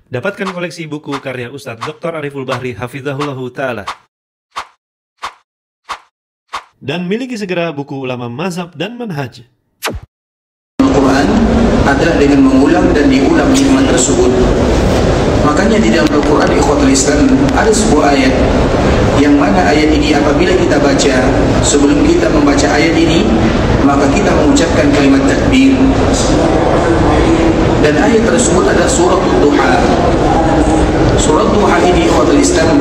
Dapatkan koleksi buku karya Ustadz Dr. Ariful Bahri Hafizahullahu Ta'ala. Dan miliki segera buku ulama mazhab dan manhaj. Al-Quran adalah dengan mengulang dan diulang nikmat tersebut. Makanya di dalam Al-Quran ikhwatul Islam ada sebuah ayat yang mana ayat ini apabila kita baca, sebelum kita membaca ayat ini maka kita mengucapkan kalimat takbir. Dan ayat tersebut adalah surah Duha. Surah Duha ini ikhwatul Islam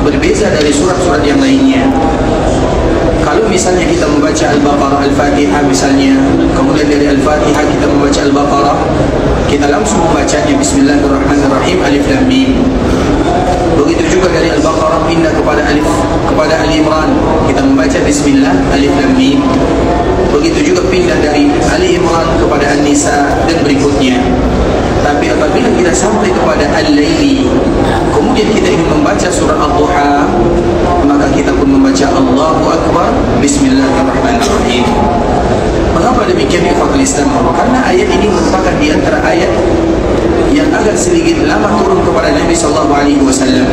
berbeza dari surat-surat yang lainnya. Kalau misalnya kita membaca Al-Baqarah, Al-Fatihah misalnya, kemudian dari Al-Fatihah kita membaca Al-Baqarah, kita langsung membacanya Bismillahirrahmanirrahim, Alif Lam Mim. Begitu juga dari Al-Baqarah pindah kepada Ali Imran, kita membaca Bismillah, Alif Lam Mim. Begitu juga pindah dari Ali Imran kepada An-Nisa dan berikutnya. Tapi apabila kita sampai kepada Al-Laili, kemudian kita ingin membaca surah Al-Duha, maka kita pun membaca Allahu Akbar, Bismillahirrahmanirrahim. Mengapa demikian ikhwatul Islam? Karena ayat ini merupakan di antara ayat yang agak sedikit lama turun kepada Nabi SAW.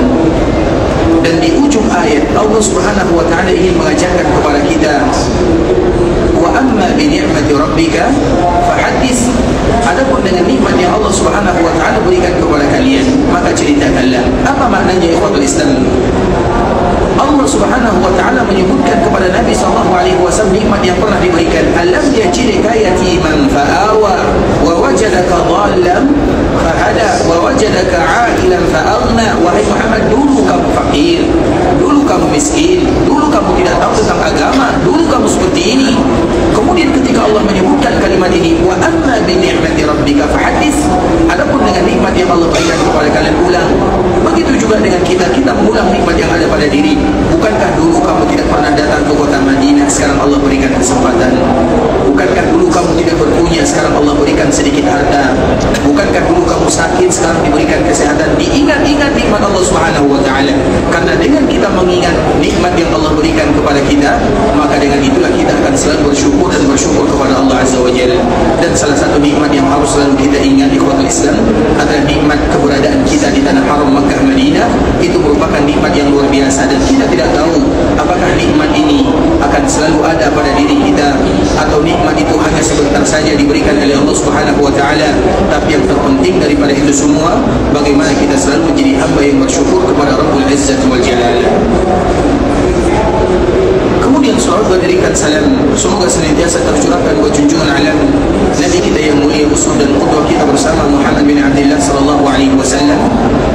Dan di ujung ayat Allah Subhanahu wa taala ingin mengajarkan kepada kita, wa amma bi ni'mati rabbika fahaddits. Adapun dengan nikmat yang Allah Subhanahu wa taala berikan kepada kalian, maka ceritakanlah. Apa maknanya ikhwatul Islam? Allah Subhanahu wa taala menyebutkan kepada Nabi SAW nikmat yang pernah diberikan. Alam yajidka yatiman fa'awa wa wajadaka dhallan fahada wa wajadaka 'ailan fa'aghna. Wahai Muhammad, dulu kamu fakir, dulu kamu miskin, dulu kamu tidak tahu tentang agama, dulu kamu seperti ini. Kemudian ketika Allah menyebutkan kalimat ini, wa amma bi ni'mati rabbika fahaddits, adapun dengan nikmat yang Allah berikan kepada kalian, ulang. Begitu juga dengan kita mengulang nikmat yang ada pada diri. Bukankah dulu kamu tidak pernah datang ke kota Madinah, sekarang Allah berikan kesempatan? Bukankah dulu kamu tidak berpunya, sekarang Allah berikan sedikit harta? Bukankah dulu kamu sakit, sekarang diberikan kesehatan? Diingat-ingat nikmat Allah Subhanahu wa taala. Karena dengan kita mengingat nikmat yang Allah berikan kepada kita, maka dengan itulah kita akan selalu bersyukur dan bersyukur kepada Allah Azza wa Jalla. Dan salah satu nikmat yang harus selalu kita ingat ikhwatul Islam adalah nikmat keberadaan kita di tanah haram Makkah Madinah. Itu merupakan nikmat yang luar biasa, dan kita tidak tahu apakah nikmat ini akan selalu ada pada diri kita, atau nikmat itu hanya sebentar saja diberikan oleh Allah Subhanahu wa taala. Tapi yang terpenting daripada itu semua, bagaimana kita selalu menjadi hamba yang bersyukur kepada Rabbul Izzat wal Jalal. Kemudian salawat berdirikan salam semoga senantiasa tercurahkan buat junjungan alam Nabi kita yang mulia, uswah dan qudwah kita bersama Muhammad bin Abdullah sallallahu alaihi wasallam,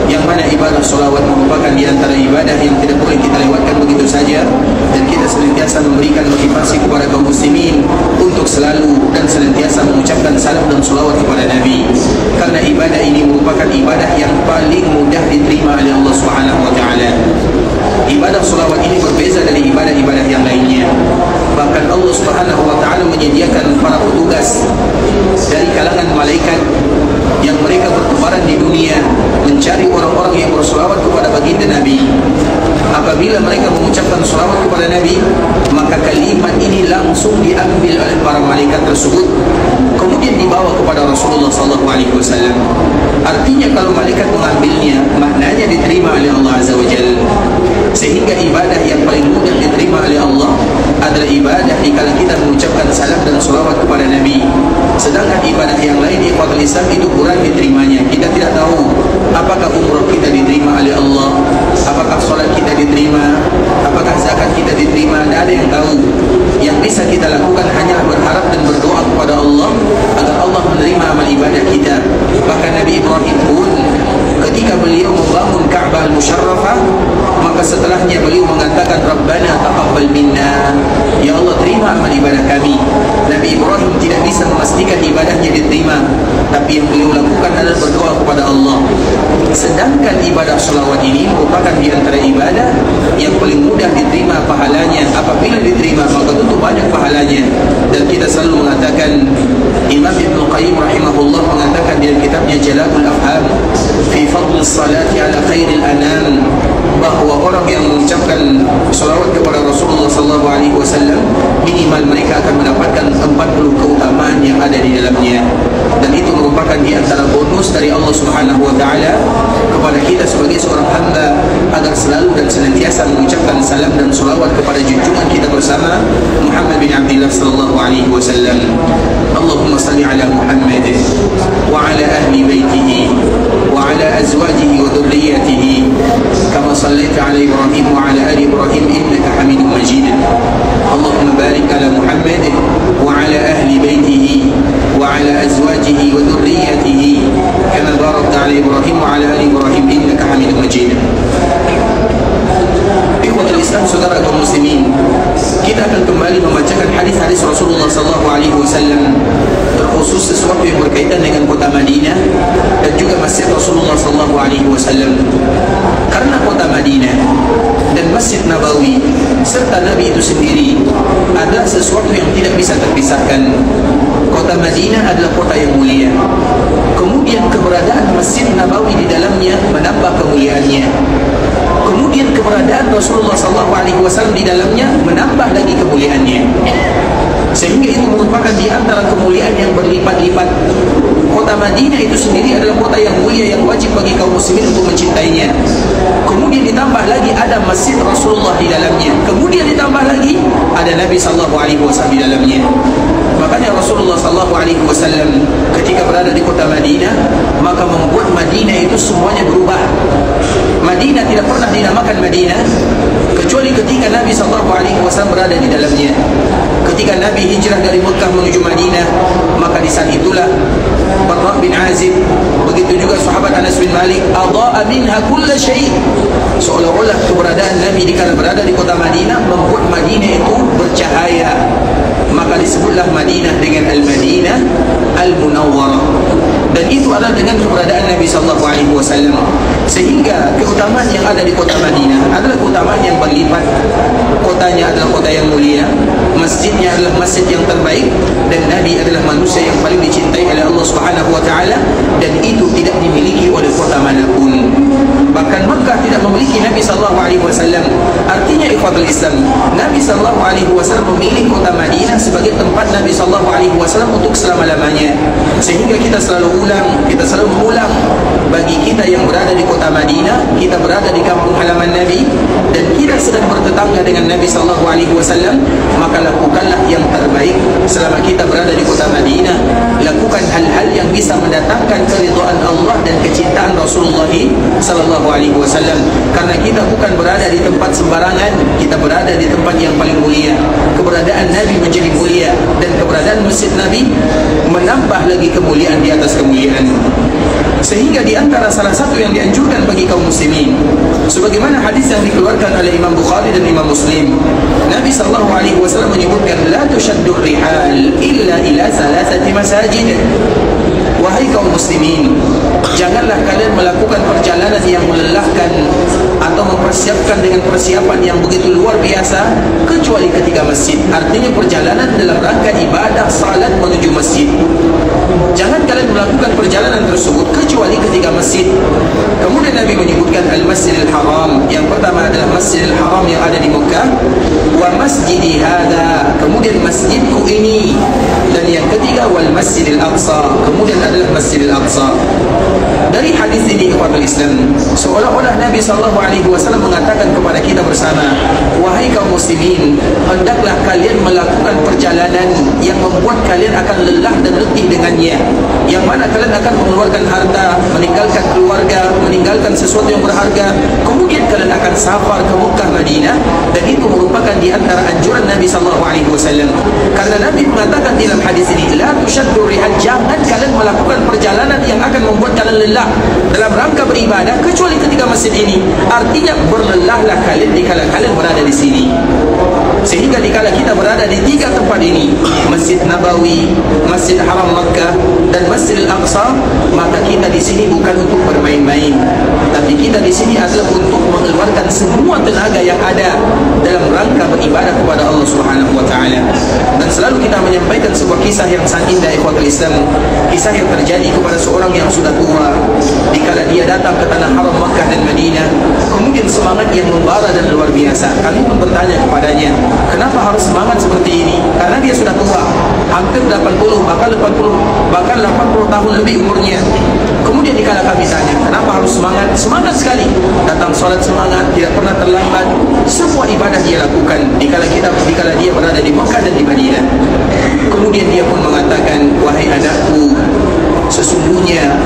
yang mana ibadah salawat merupakan di antara ibadah yang tidak boleh kita lewatkan begitu saja, dan kita senantiasa memberikan motivasi kepada kaum muslimin untuk selalu dan senantiasa mengucapkan salam dan salawat kepada Nabi, karena ibadah ini merupakan ibadah yang paling mudah diterima oleh Allah Subhanahu wa taala. Ibadah salawat ini berbeza dari ibadah-ibadah yang lainnya. Bahkan Allah Subhanahu wa taala menyediakan para petugas dari kalangan malaikat yang mereka bertebaran di dunia mencari orang-orang yang berselawat kepada baginda Nabi. Apabila mereka mengucapkan selawat kepada Nabi, maka kalimat ini langsung diambil oleh para malaikat tersebut, kemudian dibawa kepada Rasulullah SAW. Artinya kalau malaikat mengambilnya, maknanya diterima oleh Allah Azza wa Jalla. Sehingga ibadah yang paling mudah diterima oleh Allah adalah ibadah dikala kita mengucapkan salam dan selawat kepada Nabi. Sedangkan ibadah yang lain ikhwatul Islam itu kurang diterimanya. Kita tidak tahu apakah umrah kita diterima oleh Allah, apakah solat kita diterima, apakah zakat kita diterima. Tidak ada yang tahu. Yang bisa kita lakukan hanya berharap dan berdoa kepada Allah agar Allah menerima amal ibadah kita. Bahkan Nabi Ibrahim pun ketika beliau membangun Ka'bah al-Musharrafah, maka setelahnya beliau mengatakan Rabbana taqabbal minna, ya Allah terima amal ibadah kami. Nabi Ibrahim tidak bisa memastikan ibadahnya diterima, tapi yang beliau lakukan adalah berdoa kepada Allah. Sedangkan ibadah salawat ini merupakan di antara ibadah yang paling mudah diterima pahalanya. Apabila diterima maka tentu banyak pahalanya. Dan kita selalu mengatakan, Imam Ibnu Qayyim rahimahullah mengatakan di kitabnya Jala'ul Afham fi fadl salati ala khairil anam, bahwa orang yang mengucapkan salawat kepada Rasulullah SAW minimal mereka akan mendapatkan 40 keutamaan yang ada di dalamnya. Dan itu merupakan di antara bonus khusus dari Allah Subhanahu wa taala kepada kita sebagai seorang hamba agar selalu dan senantiasa mengucapkan salam dan salawat kepada junjungan kita bersama Muhammad bin Abdullah sallallahu alaihi wasallam. Allahumma salli ala Muhammad wa ala ahli baitihi wa ala azwajihi wa dhurriyyatihi kama sallaita ala Ibrahim wa ala ali Ibrahim innaka Hamidum Majid. Allahumma barik ala Muhammad wa ala ahli baitihi wa ala azwajihi wa dhurriyyatihi kama barakta ala Ibrahim wa ala ali Ibrahim innaka Hamidum Majid. Ikhwatul Islam, saudara kaum muslimin, kita akan kembali membacakan hadis-hadis Rasulullah sallallahu alaihi wasallam, terkhusus sesuatu yang berkaitan dengan kota Madinah dan juga Masjid Rasulullah sallallahu alaihi wasallam. Karena kota Madinah dan Masjid Nabawi serta Nabi itu sendiri adalah sesuatu yang tidak bisa terpisahkan. Kota Madinah adalah kota yang mulia. Kemudian keberadaan Masjid Nabawi di dalamnya menambah kemuliaannya. Kemudian keberadaan Rasulullah SAW di dalamnya menambah lagi kemuliaannya. Sehingga itu merupakan di antara kemuliaan yang berlipat-lipat. Kota Madinah itu sendiri adalah kota yang mulia yang wajib bagi kaum muslimin untuk mencintainya. Kemudian ditambah lagi ada Masjid Rasulullah di dalamnya. Kemudian ditambah lagi ada Nabi SAW di dalamnya. Makanya Rasulullah SAW ketika berada di kota Madinah, maka membuat Madinah itu semuanya berubah. Madinah tidak pernah dinamakan Madinah kecuali ketika Nabi SAW berada di dalamnya. Ketika Nabi hijrah dari Mekah menuju Madinah, maka di saat itulah Barra bin Azib, begitu juga sahabat Anas bin Malik, adha'a minha kulla syai'. Seolah-olah keberadaan Nabi dikala berada di kota Madinah membuat Madinah itu bercahaya. Maka disebutlah Madinah dengan Al-Madinah Al-Munawwarah. Dan itu adalah dengan keberadaan Nabi SAW. Sehingga keutamaan yang ada di kota Madinah adalah keutamaan yang berlipat. Kotanya adalah kota yang mulia, masjidnya adalah masjid yang terbaik, dan Nabi adalah manusia yang paling dicintai oleh Allah Subhanahu wa taala, dan itu tidak dimiliki oleh kota manapun. Bahkan Makkah tidak memiliki Nabi SAW. Artinya ikhwatul Islam, Nabi SAW memilih kota Madinah sebagai tempat Nabi SAW untuk selama-lamanya. Sehingga kita selalu mengulang, bagi kita yang berada di kota Madinah, kita berada di kampung halaman Nabi, dan kita sedang bertetangga dengan Nabi SAW, maka lakukanlah yang terbaik selama kita berada di kota Madinah. Lakukan hal-hal yang bisa mendatangkan keridhaan Allah dan kecintaan Rasulullah SAW. Karena kita bukan berada di tempat sembarangan, kita berada di tempat yang paling mulia. Keberadaan Nabi menjadi mulia, dan keberadaan Masjid Nabi menambah lagi kemuliaan di atas kemuliaan. Sehingga di antara salah satu yang dianjurkan bagi kaum muslimin, sebagaimana hadis yang dikeluarkan oleh Imam Bukhari dan Imam Muslim, Nabi SAW menyebutkan, la tushaddur rihal illa ila salasati masajid. Wahai kaum muslimin, janganlah kalian melakukan perjalanan yang melelahkan atau mempersiapkan dengan persiapan yang begitu luar biasa kecuali ketika masjid. Artinya perjalanan dalam rangka ibadah salat menuju masjid. Jangan kalian melakukan perjalanan tersebut kecuali ketika masjid. Kemudian Nabi menyebutkan Al-Masjidil Haram. Yang pertama adalah Masjidil Haram yang ada di Mekah, wa masjidi hadha, kemudian masjidku ini, dan yang ketiga wal Masjidil Aqsa, kemudian adalah Masjidil Aqsa. Dari hadis ini ikhwatul Islam, seolah-olah Nabi SAW mengatakan kepada kita bersama, wahai kaum muslimin, hendaklah kalian melakukan perjalanan yang membuat kalian akan lelah dan letih dengannya, yang mana kalian akan mengeluarkan harta, meninggalkan keluarga, meninggalkan sesuatu yang berharga, kemudian kalian akan safar ke Mekah Madinah. Dan itu merupakan di antara anjuran Nabi SAW. Karena Nabi mengatakan dalam hadis ini, la tushaddu rihal, jangan kalian melakukan perjalanan yang akan membuat kalian lelah dalam rangka beribadah kecuali ketika masjid ini. Artinya berlelahlah kalian dikala kalian berada di sini. Sehingga dikala kita berada di tiga tempat ini, Masjid Nabawi, Masjid Haram Makkah, dan Masjidil Aqsa, maka kita di sini bukan untuk bermain-main, tapi kita di sini adalah untuk mengeluarkan semua tenaga yang ada dalam rangka beribadah kepada Allah Subhanahu wa taala. Dan selalu kita menyampaikan sebuah kisah yang sangat indah ikhwatul Islam, kisah yang terjadi kepada seorang yang sudah tua dikala dia datang ke tanah haram Makkah dan Madinah. Kemudian semangat yang membara dan luar biasa. Kami pun bertanya kepadanya, kenapa harus semangat seperti ini? Karena dia sudah tua, hampir 80, bahkan 80 tahun lebih umurnya. Kemudian Kemudian dikala kami tanya, kenapa harus semangat? Semangat sekali. Datang sholat semangat, tidak pernah terlambat. Semua ibadah dia lakukan dikala dia berada di Mekah dan di Madinah. Kemudian dia pun mengatakan, wahai anakku, sesungguhnya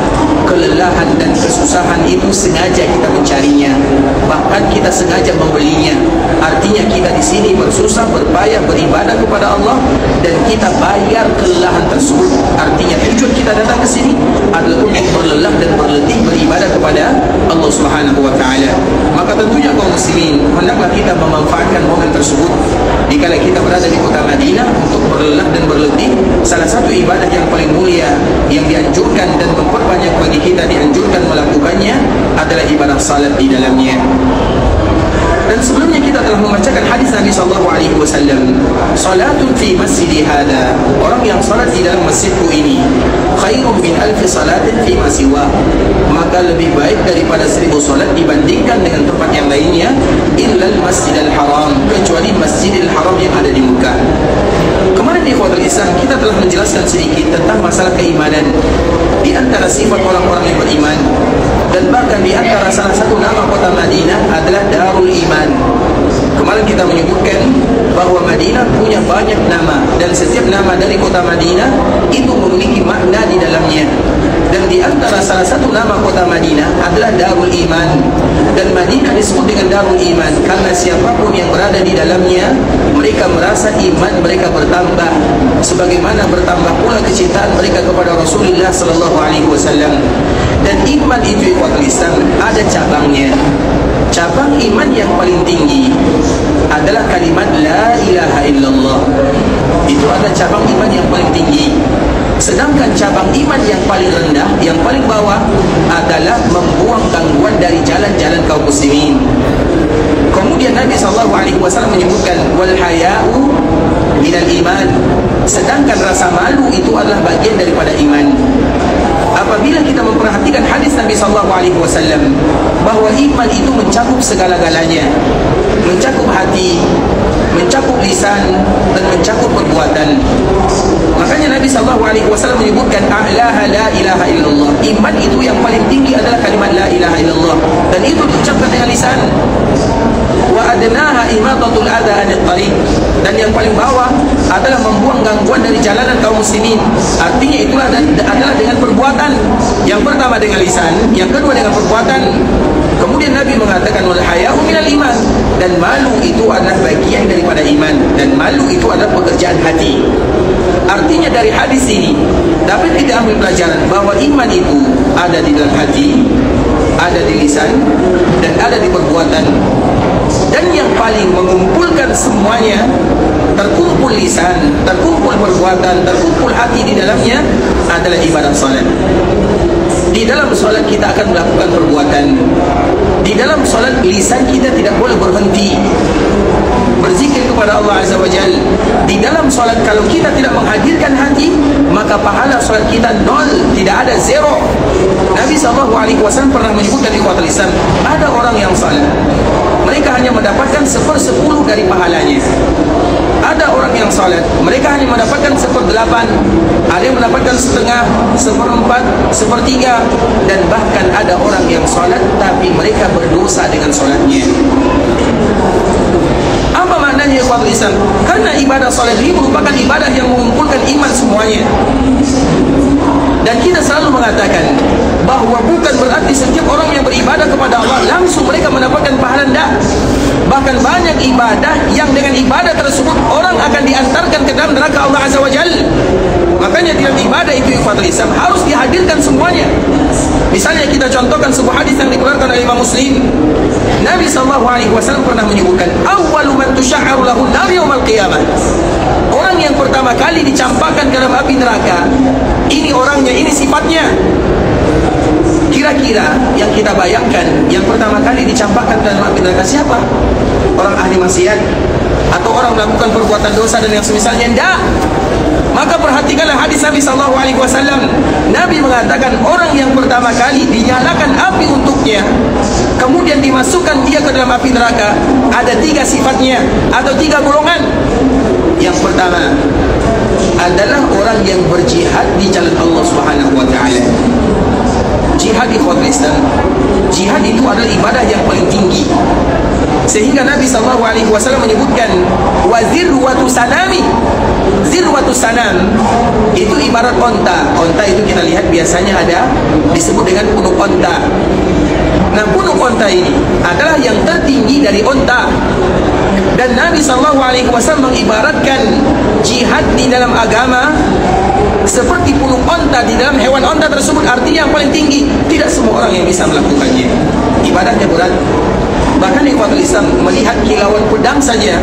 kelelahan dan kesusahan itu sengaja kita mencarinya, bahkan kita sengaja membelinya. Artinya kita di sini bersusah, berpayah, beribadah kepada Allah, dan kita bayar kelelahan tersebut. Artinya tujuan kita datang ke sini adalah untuk berlelah dan berletih beribadah kepada Allah Subhanahu wa taala. Maka tentunya kaum muslimin, hendaklah kita memanfaatkan momen tersebut dikala kita berada di kota Madinah untuk berlelah dan berletih. Salah satu ibadah yang paling mulia yang dianjurkan dan memperbanyak bagi kita dianjurkan melakukannya adalah ibadah salat di dalamnya. Dan sebelumnya kita telah membacakan hadis Nabi SAW, salatun fi masjidi hada, orang yang salat di dalam masjidku ini, khairun min alfi salatin fi ma siwa, maka lebih baik daripada 1000 salat dibandingkan dengan tempat yang lainnya, illa al-masjidil haram, kecuali masjidil haram yang ada di Mekah. Kemarin di ikhwatul Islam kita telah menjelaskan sedikit tentang masalah keimanan, di antara sifat orang-orang yang beriman, dan bahkan di antara salah satu nama kota Madinah adalah Darul Iman. Kemarin kita menyebutkan bahwa Madinah punya banyak nama, dan setiap nama dari kota Madinah itu memiliki makna di dalamnya. Dan di antara salah satu nama kota Madinah adalah Darul Iman. Dan Madinah disebut dengan Darul Iman karena siapapun yang berada di dalamnya, mereka merasa iman mereka bertambah, sebagaimana bertambah pula kecintaan mereka kepada Rasulullah sallallahu alaihi wasallam. Dan iman itu ikhwatul Islam ada cabangnya. Cabang iman yang paling tinggi adalah kalimat la ilaha illallah. Itu adalah cabang iman yang paling tinggi. Sedangkan cabang iman yang paling rendah, yang paling bawah adalah membuang gangguan dari jalan-jalan kaum muslimin. Kemudian Nabi SAW menyebutkan wal haya'u minal iman. Sedangkan rasa malu itu adalah bagian daripada iman. Apabila kita memperhatikan hadis Nabi SAW bahwa iman itu mencakup segala-galanya, mencakup hati, mencakup lisan, dan mencakup perbuatan. Makanya Nabi SAW menyebutkan a'laha la ilaha illallah. Iman itu yang paling tinggi adalah kalimat la ilaha illallah, dan itu diucapkan dengan lisan. Wa adnaha imatatul adha anil tariq, dan yang paling bawah adalah membuang gangguan dari jalanan kaum muslimin. Artinya itulah adalah dengan perbuatan. Yang pertama dengan lisan, yang kedua dengan perbuatan. Kemudian Nabi mengatakan wal haya'u minal iman, dan malu itu adalah bagian daripada iman, dan malu itu adalah pekerjaan hati. Artinya dari hadis ini dapat kita ambil pelajaran bahwa iman itu ada di dalam hati, ada di lisan, dan ada di perbuatan. Dan yang paling mengumpulkan semuanya, terkumpul lisan, terkumpul perbuatan, terkumpul hati di dalamnya, adalah ibadah salat. Di dalam salat kita akan melakukan perbuatan. Di dalam salat lisan kita tidak boleh berhenti berzikir kepada Allah Azza wa Jalla. Di dalam salat kalau kita tidak menghadirkan hati, maka pahala salat kita nol, tidak ada, zero. Nabi SAW pernah menyebutkan di ikhwatul Islam, ada orang yang salat, mereka hanya mendapatkan 1/10 dari pahalanya. Ada orang yang salat, mereka hanya mendapatkan 1/8, ada yang mendapatkan setengah, 1/4, 1/3, dan bahkan ada orang yang salat tapi mereka berdosa dengan salatnya. Apa maknanya ikhwatul Islam? Karena ibadah salat ini merupakan ibadah yang mengumpulkan iman semuanya. Dan kita selalu mengatakan bahwa bukan berarti setiap orang yang beribadah kepada Allah langsung mereka mendapatkan pahala, tidak. Bahkan banyak ibadah yang dengan ibadah tersebut orang akan diantarkan ke dalam neraka Allah Azza wa Jalla. Makanya dalam ibadah itu ikhwatul Islam harus dihadirkan semuanya. Misalnya kita contohkan sebuah hadis yang dikeluarkan oleh Imam Muslim. Nabi SAW pernah menyebutkan awwalu man tusya'aru lahu nar yaumil qiyamah. Orang yang pertama kali dicampakkan ke dalam api neraka, ini orangnya, ini sifatnya. Kira-kira yang kita bayangkan yang pertama kali dicampakkan ke dalam api neraka siapa? Orang ahli maksiat atau orang melakukan perbuatan dosa dan yang semisalnya? Tidak. Maka perhatikanlah hadis Nabi SAW. Nabi mengatakan orang yang pertama kali dinyalakan api untuknya, kemudian dimasukkan dia ke dalam api neraka, ada 3 sifatnya atau 3 golongan. Yang pertama adalah orang yang berjihad di jalan Allah Subhanahu wa taala. jihad ikhwatul Islam, jihad itu adalah ibadah yang paling tinggi, sehingga Nabi SAW menyebutkan wazirwatu sanami. Zirwatu sanam itu ibarat onta. Onta itu kita lihat biasanya ada disebut dengan punuk onta. Nah, punuk onta ini adalah yang tertinggi dari onta. Dan Nabi SAW mengibaratkan jihad di dalam agama seperti punuk onta di dalam hewan onta tersebut, artinya yang paling tinggi. Tidak semua orang yang bisa melakukannya. Ibadahnya berat. Bahkan ikhwatul Islam, melihat kilauan pedang saja,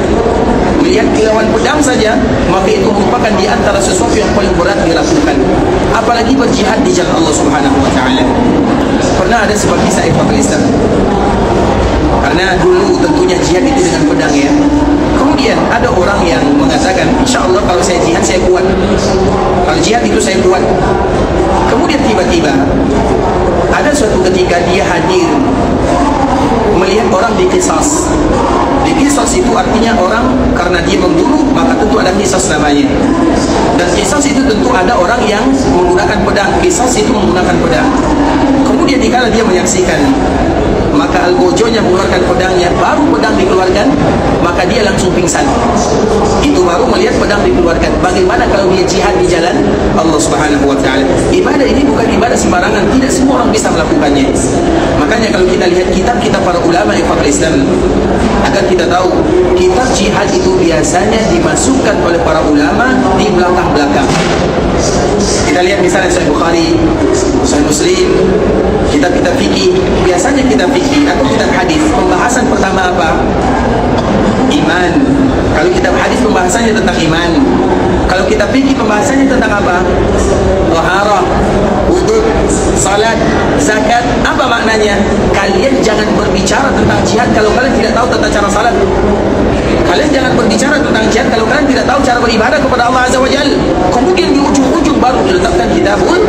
maka itu merupakan di antara sesuatu yang paling berat dilakukan, apalagi berjihad di jalan Allah Subhanahu wa taala. Pernah ada sebuah kisah ikhwatul Islam, karena dulu tentunya jihad itu dengan pedang ya. Kemudian ada orang yang mengatakan, insya Allah kalau saya jihad saya kuat, kalau jihad itu saya kuat. Kemudian tiba-tiba ada suatu ketika dia hadir melihat orang diqisas. Diqisas itu artinya orang karena dia membunuh, maka tentu ada qisas namanya. Dan qisas itu tentu ada orang yang menggunakan pedang. Qisas itu menggunakan pedang. Kemudian dikala dia menyaksikan, maka algojonya mengeluarkan pedangnya, baru pedang dikeluarkan, maka dia langsung pingsan. Itu baru melihat pedang dikeluarkan. Bagaimana kalau dia jihad di jalan Allah Subhanahu wa taala? Ibadah ini bukan ibadah sembarangan, tidak semua orang bisa melakukannya. Makanya kalau kita lihat kitab-kitab para ulama ikhwatul Islam, agar kita tahu kitab jihad itu biasanya dimasukkan oleh para ulama di belakang-belakang. Kita lihat misalnya Sahih Bukhari, Sahih Muslim, kitab-kitab fikih. Biasanya kitab fikih atau kitab hadis, pembahasan pertama apa? Iman. Kalau kitab hadis pembahasannya tentang iman. Kalau kitab fikih pembahasannya tentang apa? Taharah, wudu, salat, zakat. Apa maknanya? Kalian jangan berbicara tentang jihad kalau kalian tidak tahu tata cara salat. Kalian jangan berbicara tentang jihad kalau kalian tidak tahu cara beribadah kepada Allah Azza wa Jalla. Kemudian di ujung-ujung baru diletakkan kitabul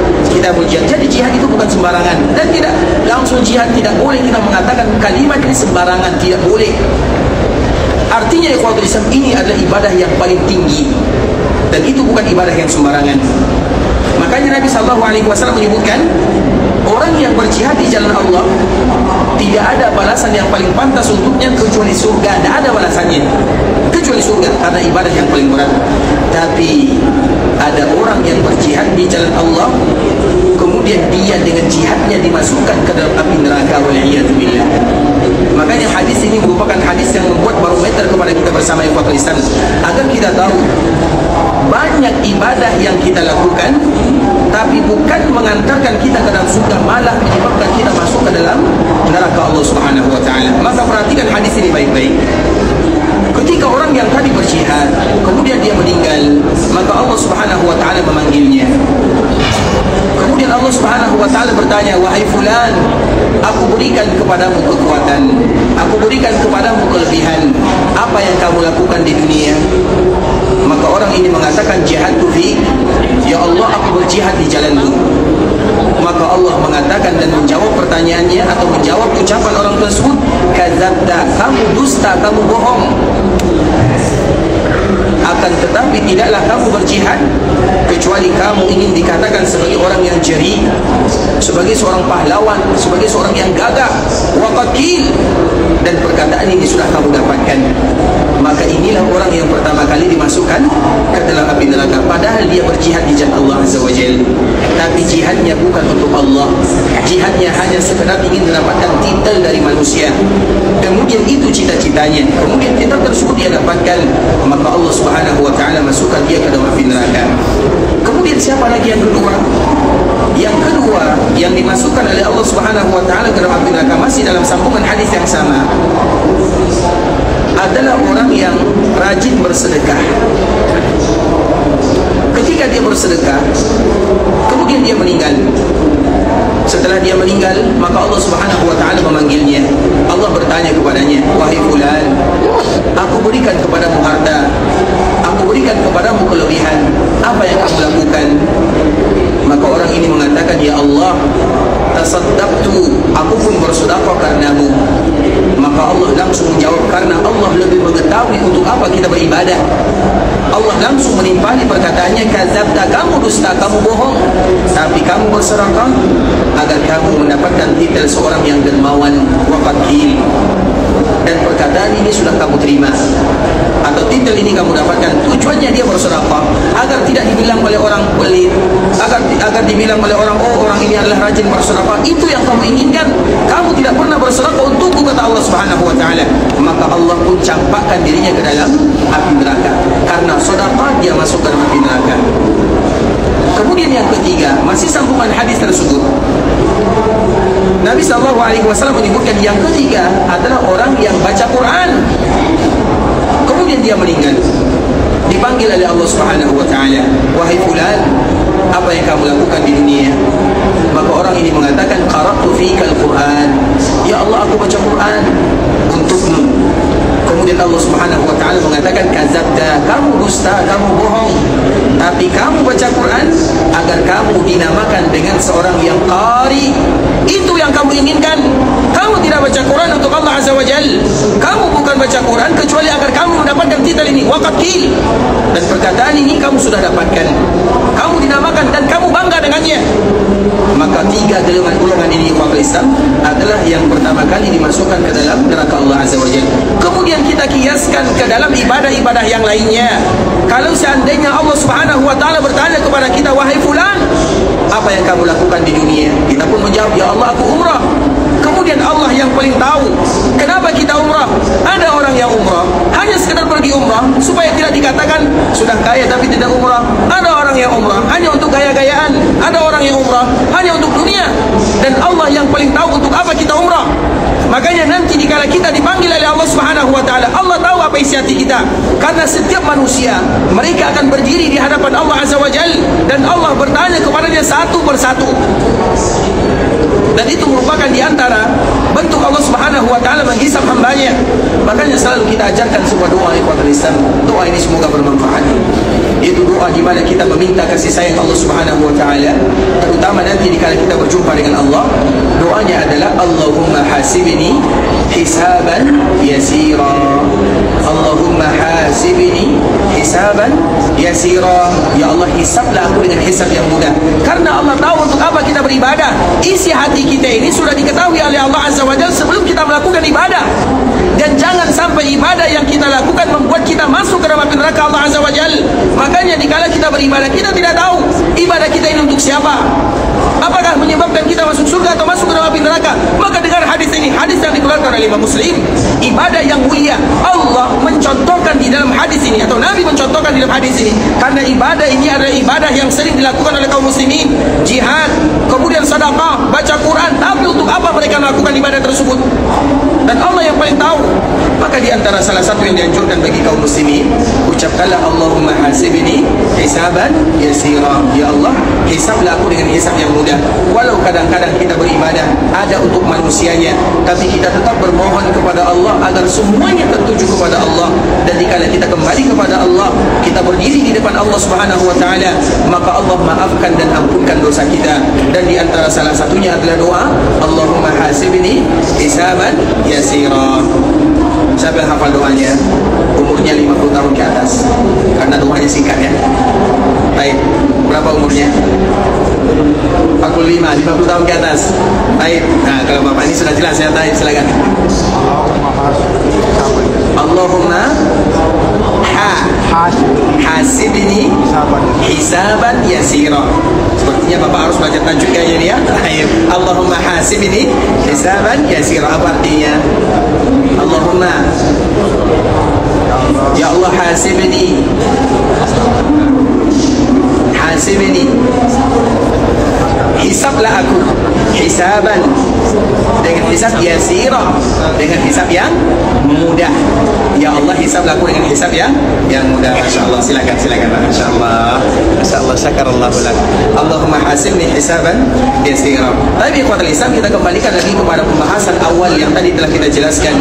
jihad. Jadi jihad itu bukan sembarangan, dan tidak langsung jihad. Tidak boleh kita mengatakan kalimat ini sembarangan, tidak boleh. Artinya ikhwatul Islam, ini adalah ibadah yang paling tinggi, dan itu bukan ibadah yang sembarangan. Makanya Nabi SAW menyebutkan, orang yang berjihad di jalan Allah tidak ada balasan yang paling pantas untuknya kecuali surga. Tidak ada balasannya kecuali surga, karena ibadah yang paling berat. Tapi ada orang yang berjihad di jalan Allah, kemudian dia dengan jihadnya dimasukkan ke dalam api neraka, wal'iyadzubillah. Makanya hadis ini merupakan hadis yang membuat barometer kepada kita bersama ikhwatul Islam, agar kita tahu banyak ibadah yang kita lakukan tapi bukan mengantarkan kita ke dalam surga, malah menyebabkan kita masuk ke dalam neraka Allah Subhanahu wa taala. Maka perhatikan hadis ini baik-baik. Ketika orang yang tadi berjihad kemudian dia meninggal, maka Allah Subhanahu wa taala memanggilnya. Kemudian Allah Subhanahu wa taala bertanya, wahai fulan, aku berikan kepadamu kekuatan, aku berikan kepadamu kelebihan, apa yang kamu lakukan di dunia? Maka orang ini mengatakan, jihadtu fi, ya Allah, aku berjihad di jalanmu. Maka Allah mengatakan dan menjawab pertanyaannya atau menjawab ucapan orang tersebut, kadzabta, kamu dusta, kamu bohong. Akan tetapi tidaklah kamu berjihad kecuali kamu ingin dikatakan sebagai orang yang jeri, sebagai seorang pahlawan, sebagai seorang yang gagah, waqatil, dan perkataan ini sudah kamu dapatkan. Maka inilah orang yang pertama kali dimasukkan ke dalam api neraka, padahal dia berjihad di jalan Allah Azza wa Jalla. Tapi jihadnya bukan untuk Allah, jihadnya hanya sekedar ingin mendapatkan titel dari manusia. Kemudian itu cita-citanya, kemudian titel tersebut dia dapatkan, maka Allah Subhanahu wa taala masukkan dia ke dalam api neraka. Kemudian siapa lagi yang kedua? Yang kedua yang dimasukkan oleh Allah Subhanahu wa taala ke dalam api neraka, masih dalam sambungan hadis yang sama, adalah orang yang rajin bersedekah. Ketika dia bersedekah, kemudian dia meninggal. Setelah dia meninggal, maka Allah Subhanahu wa taala memanggilnya. Allah bertanya kepadanya, wahai fulan, aku berikan kepadamu harta, aku berikan kepadamu kelebihan, apa yang kamu lakukan? Maka orang ini mengatakan, ya Allah, tasaddaqtu, aku pun bersedekah karenamu. Maka Allah langsung menjawab, karena Allah lebih mengetahui untuk apa kita beribadah. Allah langsung menimpali perkataannya, kadzabta, kamu dusta, kamu bohong. Tapi kamu bersedekah agar kamu mendapatkan titel seorang yang dermawan, waqil. Dan perkataan ini sudah kamu terima, atau titel ini kamu dapatkan. Tujuannya dia bersedekah agar tidak dibilang oleh orang pelit, agar dibilang oleh orang, oh orang ini adalah rajin bersedekah. Itu yang kamu inginkan. Kamu tidak pernah bersedekah untukku, kata Allah Subhanahu wa taala. Maka Allah pun campakkan dirinya ke dalam api neraka. Karena sedekah dia masuk ke dalam api neraka. Kemudian yang ketiga, masih sambungan hadis tersebut, Nabi SAW menyebutkan yang ketiga adalah orang yang baca Quran, kemudian dia meninggal, dipanggil oleh Allah Subhanahu wa taala, wahai fulan, apa yang kamu lakukan di dunia? Maka orang ini mengatakan, qara'tu fikal Quran, ya Allah, aku baca Quran untukmu. Kemudian Allah Subhanahu wa taala mengatakan, kadzabta, kamu dusta, kamu bohong. Tapi kamu baca Quran agar kamu dinamakan dengan seorang yang qari. Itu yang kamu inginkan. Kamu tidak baca Quran untuk Allah Azza wa Jal. Kamu bukan baca Quran kecuali agar kamu mendapatkan titel ini, waqil. Dan perkataan ini kamu sudah dapatkan. Kamu dinamakan dan kamu bangga dengannya. Maka tiga golongan ini, ikhwatul Islam, adalah yang pertama kali dimasukkan ke dalam neraka Allah Azza wa Jal. Kemudian kita kiaskan ke dalam ibadah-ibadah yang lainnya. Kalau seandainya Allah Subhanahu wa taala bertanya kepada kita, wahai fulan, apa yang kamu lakukan di dunia? Kita pun menjawab, ya Allah, aku umrah. Kemudian Allah yang paling tahu kenapa kita umrah. Ada orang yang umrah hanya sekedar pergi umrah supaya tidak dikatakan sudah kaya tapi tidak umrah. Ada orang yang umrah hanya untuk gaya-gayaan. Ada orang yang umrah hanya untuk dunia. Dan Allah yang paling tahu untuk apa kita umrah. Makanya nanti dikala kita dipanggil oleh Allah Subhanahu wa taala, Allah tahu apa isi hati kita. Karena setiap manusia, mereka akan berdiri di hadapan Allah Azza wa Jal, dan Allah bertanya kepadanya satu persatu. Dan itu merupakan di antara bentuk Allah Subhanahu wa taala menghisab hambanya. Makanya selalu kita ajarkan sebuah doa, ikhwatul Islam. Doa ini semoga bermanfaat. Itu doa di mana kita meminta kasih sayang Allah Subhanahu wa taala, terutama nanti dikala kita berjumpa dengan Allah. Doanya adalah, Allahumma hasibni hisaban yasira. Allahumma hasibni hisaban yasira. Ya Allah, hisablah aku dengan hisab yang mudah. Karena Allah tahu untuk apa kita beribadah. Isi hati kita ini sudah diketahui oleh Allah Azza wa Jalla sebelum kita melakukan ibadah. Dan jangan sampai ibadah yang kita lakukan membuat kita masuk ke dalam neraka Allah Azza wa Jalla. Makanya dikala kita beribadah, kita tidak tahu ibadah kita ini untuk siapa. Apakah menyebabkan kita masuk surga atau masuk ke dalam api neraka? Maka dengar hadis ini, hadis yang dikeluarkan oleh Imam Muslim. Ibadah yang mulia, Allah mencontohkan di dalam hadis ini, atau Nabi mencontohkan di dalam hadis ini. Karena ibadah ini adalah ibadah yang sering dilakukan oleh kaum muslimin. Jihad, kemudian sedekah, baca Quran. Tapi untuk apa mereka melakukan ibadah tersebut? Dan Allah yang paling tahu. Maka di antara salah satu yang dianjurkan bagi kaum muslimin, ucapkanlah Allahumma hasibni hisaban yasira. Ya Allah, hisablah aku dengan hisab yang mudah. Walau kadang-kadang kita beribadah ada untuk manusianya, tapi kita tetap bermohon kepada Allah agar semuanya tertuju kepada Allah. Dan dikala kita kembali kepada Allah, kita berdiri di depan Allah Subhanahu wa taala, maka Allah maafkan dan ampunkan dosa kita. Dan di antara salah satunya adalah doa Allahumma hasibni hisaban yasira. Siapa yang hafal doanya? Umurnya 50 tahun ke atas, karena doanya singkat ya. Baik, berapa umurnya? 45, 50 tahun ke atas. Baik, nah kalau bapak ini sudah jelas ya, baik, silakan. Allahumma hasibni hisaban yasira. Sepertinya bapak harus belajar tajuk kayaknya ini ya. Allahumma hasibni hisaban yasira. Apa artinya? Allahumma, ya Allah, hasibni hisablah aku hisaban dengan hisab yasira, dengan hisab yang mudah. Ya Allah, hisablah aku dengan hisab yang mudah. Masya Allah, silakan Masya Allah, syakarallahu lak. Allahumma hasibni hisaban yasira. Tapi ikhwatul Islam, kita kembalikan lagi kepada pembahasan awal yang tadi telah kita jelaskan,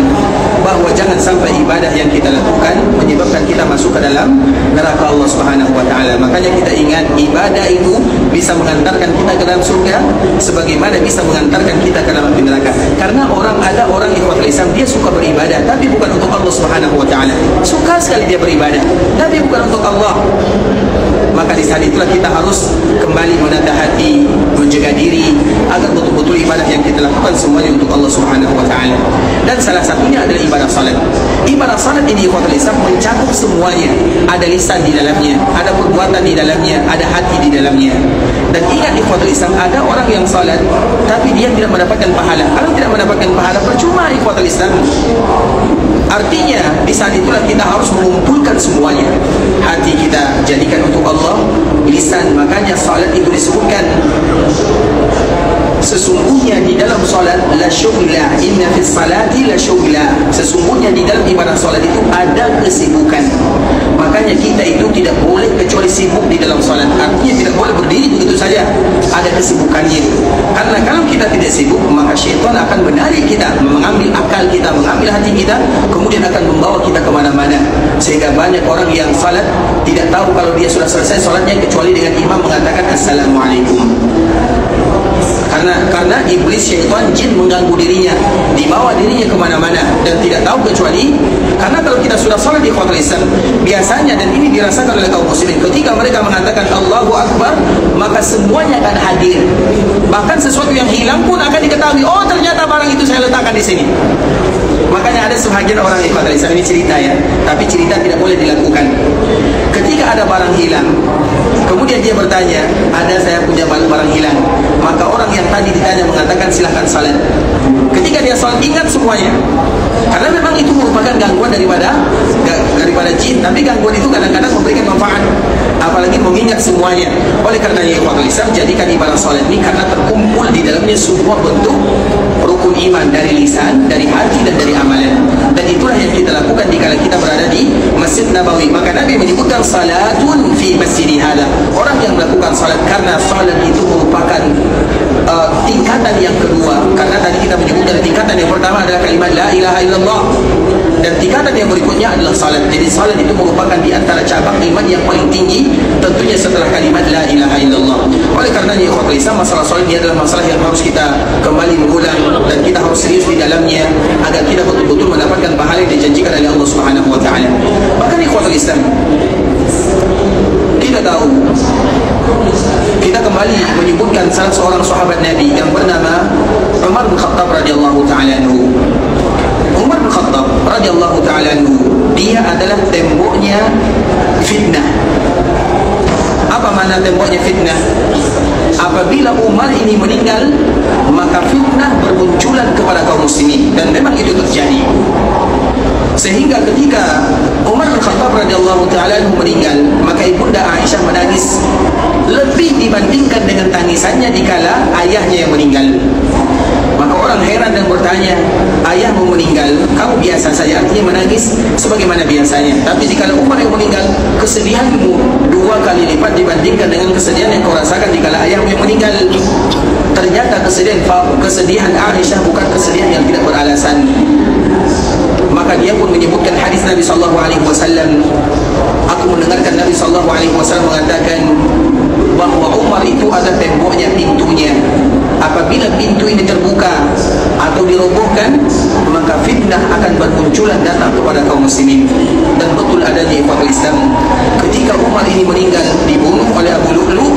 bahwa jangan sampai ibadah yang kita lakukan menyebabkan kita masuk ke dalam neraka Allah Subhanahu wa taala. Makanya kita ingat, ibadah itu bisa mengantarkan kita ke dalam surga, sebagaimana bisa bisa mengantarkan kita ke dalam neraka. Karena ada orang ikhwatul Islam, dia suka beribadah tapi bukan untuk Allah Subhanahu wa taala. Suka sekali dia beribadah tapi bukan untuk Allah. Maka di saat itulah kita harus kembali menata hati, menjaga diri agar betul-betul ibadah yang kita lakukan semuanya untuk Allah Subhanahu wa taala. Dan salah satunya adalah ibadah salat. Ibadah salat ini ikhwatul Islam mencakup semuanya. Ada lisan di dalamnya, ada perbuatan di dalamnya, ada hati di dalamnya. Dan ingat ikhwatul Islam, ada orang yang salat tapi dia tidak mendapatkan pahala. Kalau tidak mendapatkan pahala, percuma ikhwatul Islam. Artinya di saat itulah kita harus mengumpulkan semuanya. Hati kita jadikan untuk Allah, lisan, makanya salat itu disebutkan sesungguhnya di dalam salat la syughla, inna fis salati la syughla. Sesungguhnya di dalam ibadah salat itu ada kesibukan. Makanya kita itu tidak boleh kecuali sibuk di dalam salat. Artinya tidak boleh berdiri begitu saja, ada kesibukannya. Karena kalau kita tidak sibuk, maka syaitan akan menarik kita, mengambil akal kita, mengambil hati kita, kemudian akan membawa kita kemana-mana. Sehingga banyak orang yang salat tidak tahu kalau dia sudah selesai salatnya kecuali dengan imam mengatakan assalamualaikum. Karena iblis, syaitan, jin mengganggu dirinya, dibawa dirinya kemana-mana dan tidak tahu kecuali. Karena kalau kita sudah salat di ikhwatul Islam, biasanya, dan ini dirasakan oleh kaum muslimin, ketika mereka mengatakan Allahu Akbar, maka semuanya akan hadir. Bahkan sesuatu yang hilang pun akan diketahui. Oh, ternyata barang itu saya letakkan di sini. Makanya ada sebagian orang ikhwatul Islam, ini cerita ya, tapi cerita tidak boleh dilakukan. Ketika ada barang hilang, kemudian dia bertanya, ada saya punya barang hilang. Maka orang yang tadi ditanya mengatakan silahkan salat. Ketika dia salat, ingat semuanya. Karena memang itu merupakan gangguan daripada jin. Tapi gangguan itu kadang-kadang memberikan manfaat, apalagi mengingat semuanya. Oleh karena ikhwatul Islam, jadikan ibadah salat ini karena terkumpul di dalamnya semua bentuk rukun iman, dari lisan, dari hati, dan dari amalan. Dan itulah yang kita lakukan dikala kita berada di Masjid Nabawi. Maka Nabi menyebutkan salatun fi masjidi hada. Orang yang melakukan salat, karena salat itu merupakan tingkatan yang kedua. Karena tadi kita menyebutkan tingkatan yang pertama adalah kalimat la ilaha illallah, dan tingkatan yang berikutnya adalah salat. Jadi salat itu merupakan di antara cabang iman yang paling tinggi, tentunya setelah kalimat la ilaha illallah. Oleh karena ikhwatul Islam, masalah salat ini adalah masalah yang harus kita kembali mengulang, dan kita harus serius di dalamnya agar kita betul-betul mendapatkan pahala yang dijanjikan oleh Allah Subhanahu wa taala. Bahkan ikhwatul Islam, kita tahu, kita kembali menyebutkan salah seorang sahabat Nabi yang bernama Umar bin Khattab radhiyallahu taala anhu. Umar bin Khattab radhiyallahu taala anhu, dia adalah temboknya fitnah. Apa makna temboknya fitnah? Apabila Umar ini meninggal, maka fitnah bermunculan kepada kaum muslimin, dan memang itu terjadi. Sehingga ketika Umar bin Khattab radhiyallahu taala anhu meninggal, maka ibunda Aisyah menangis lebih dibandingkan dengan tangisannya dikala ayahnya yang meninggal. Maka orang heran dan bertanya, ayahmu meninggal, kamu biasa saja, artinya menangis sebagaimana biasanya. Tapi jika Umar yang meninggal, kesedihanmu 2 kali lipat dibandingkan dengan kesedihan yang kau rasakan dikala ayahmu yang meninggal. Ternyata kesedihan Aisyah bukan kesedihan yang tidak beralasan. Maka dia pun menyebutkan hadis Nabi sallallahu alaihi wasallam. Aku mendengarkan Nabi sallallahu alaihi wasallam mengatakan bahwa Umar itu ada temboknya, pintunya. Apabila pintu ini terbuka atau dirobohkan, maka fitnah akan bermunculan datang kepada kaum muslimin. Dan betul adanya ikhwatul Islam, ketika Umar ini meninggal dibunuh oleh Abu Lu'lu',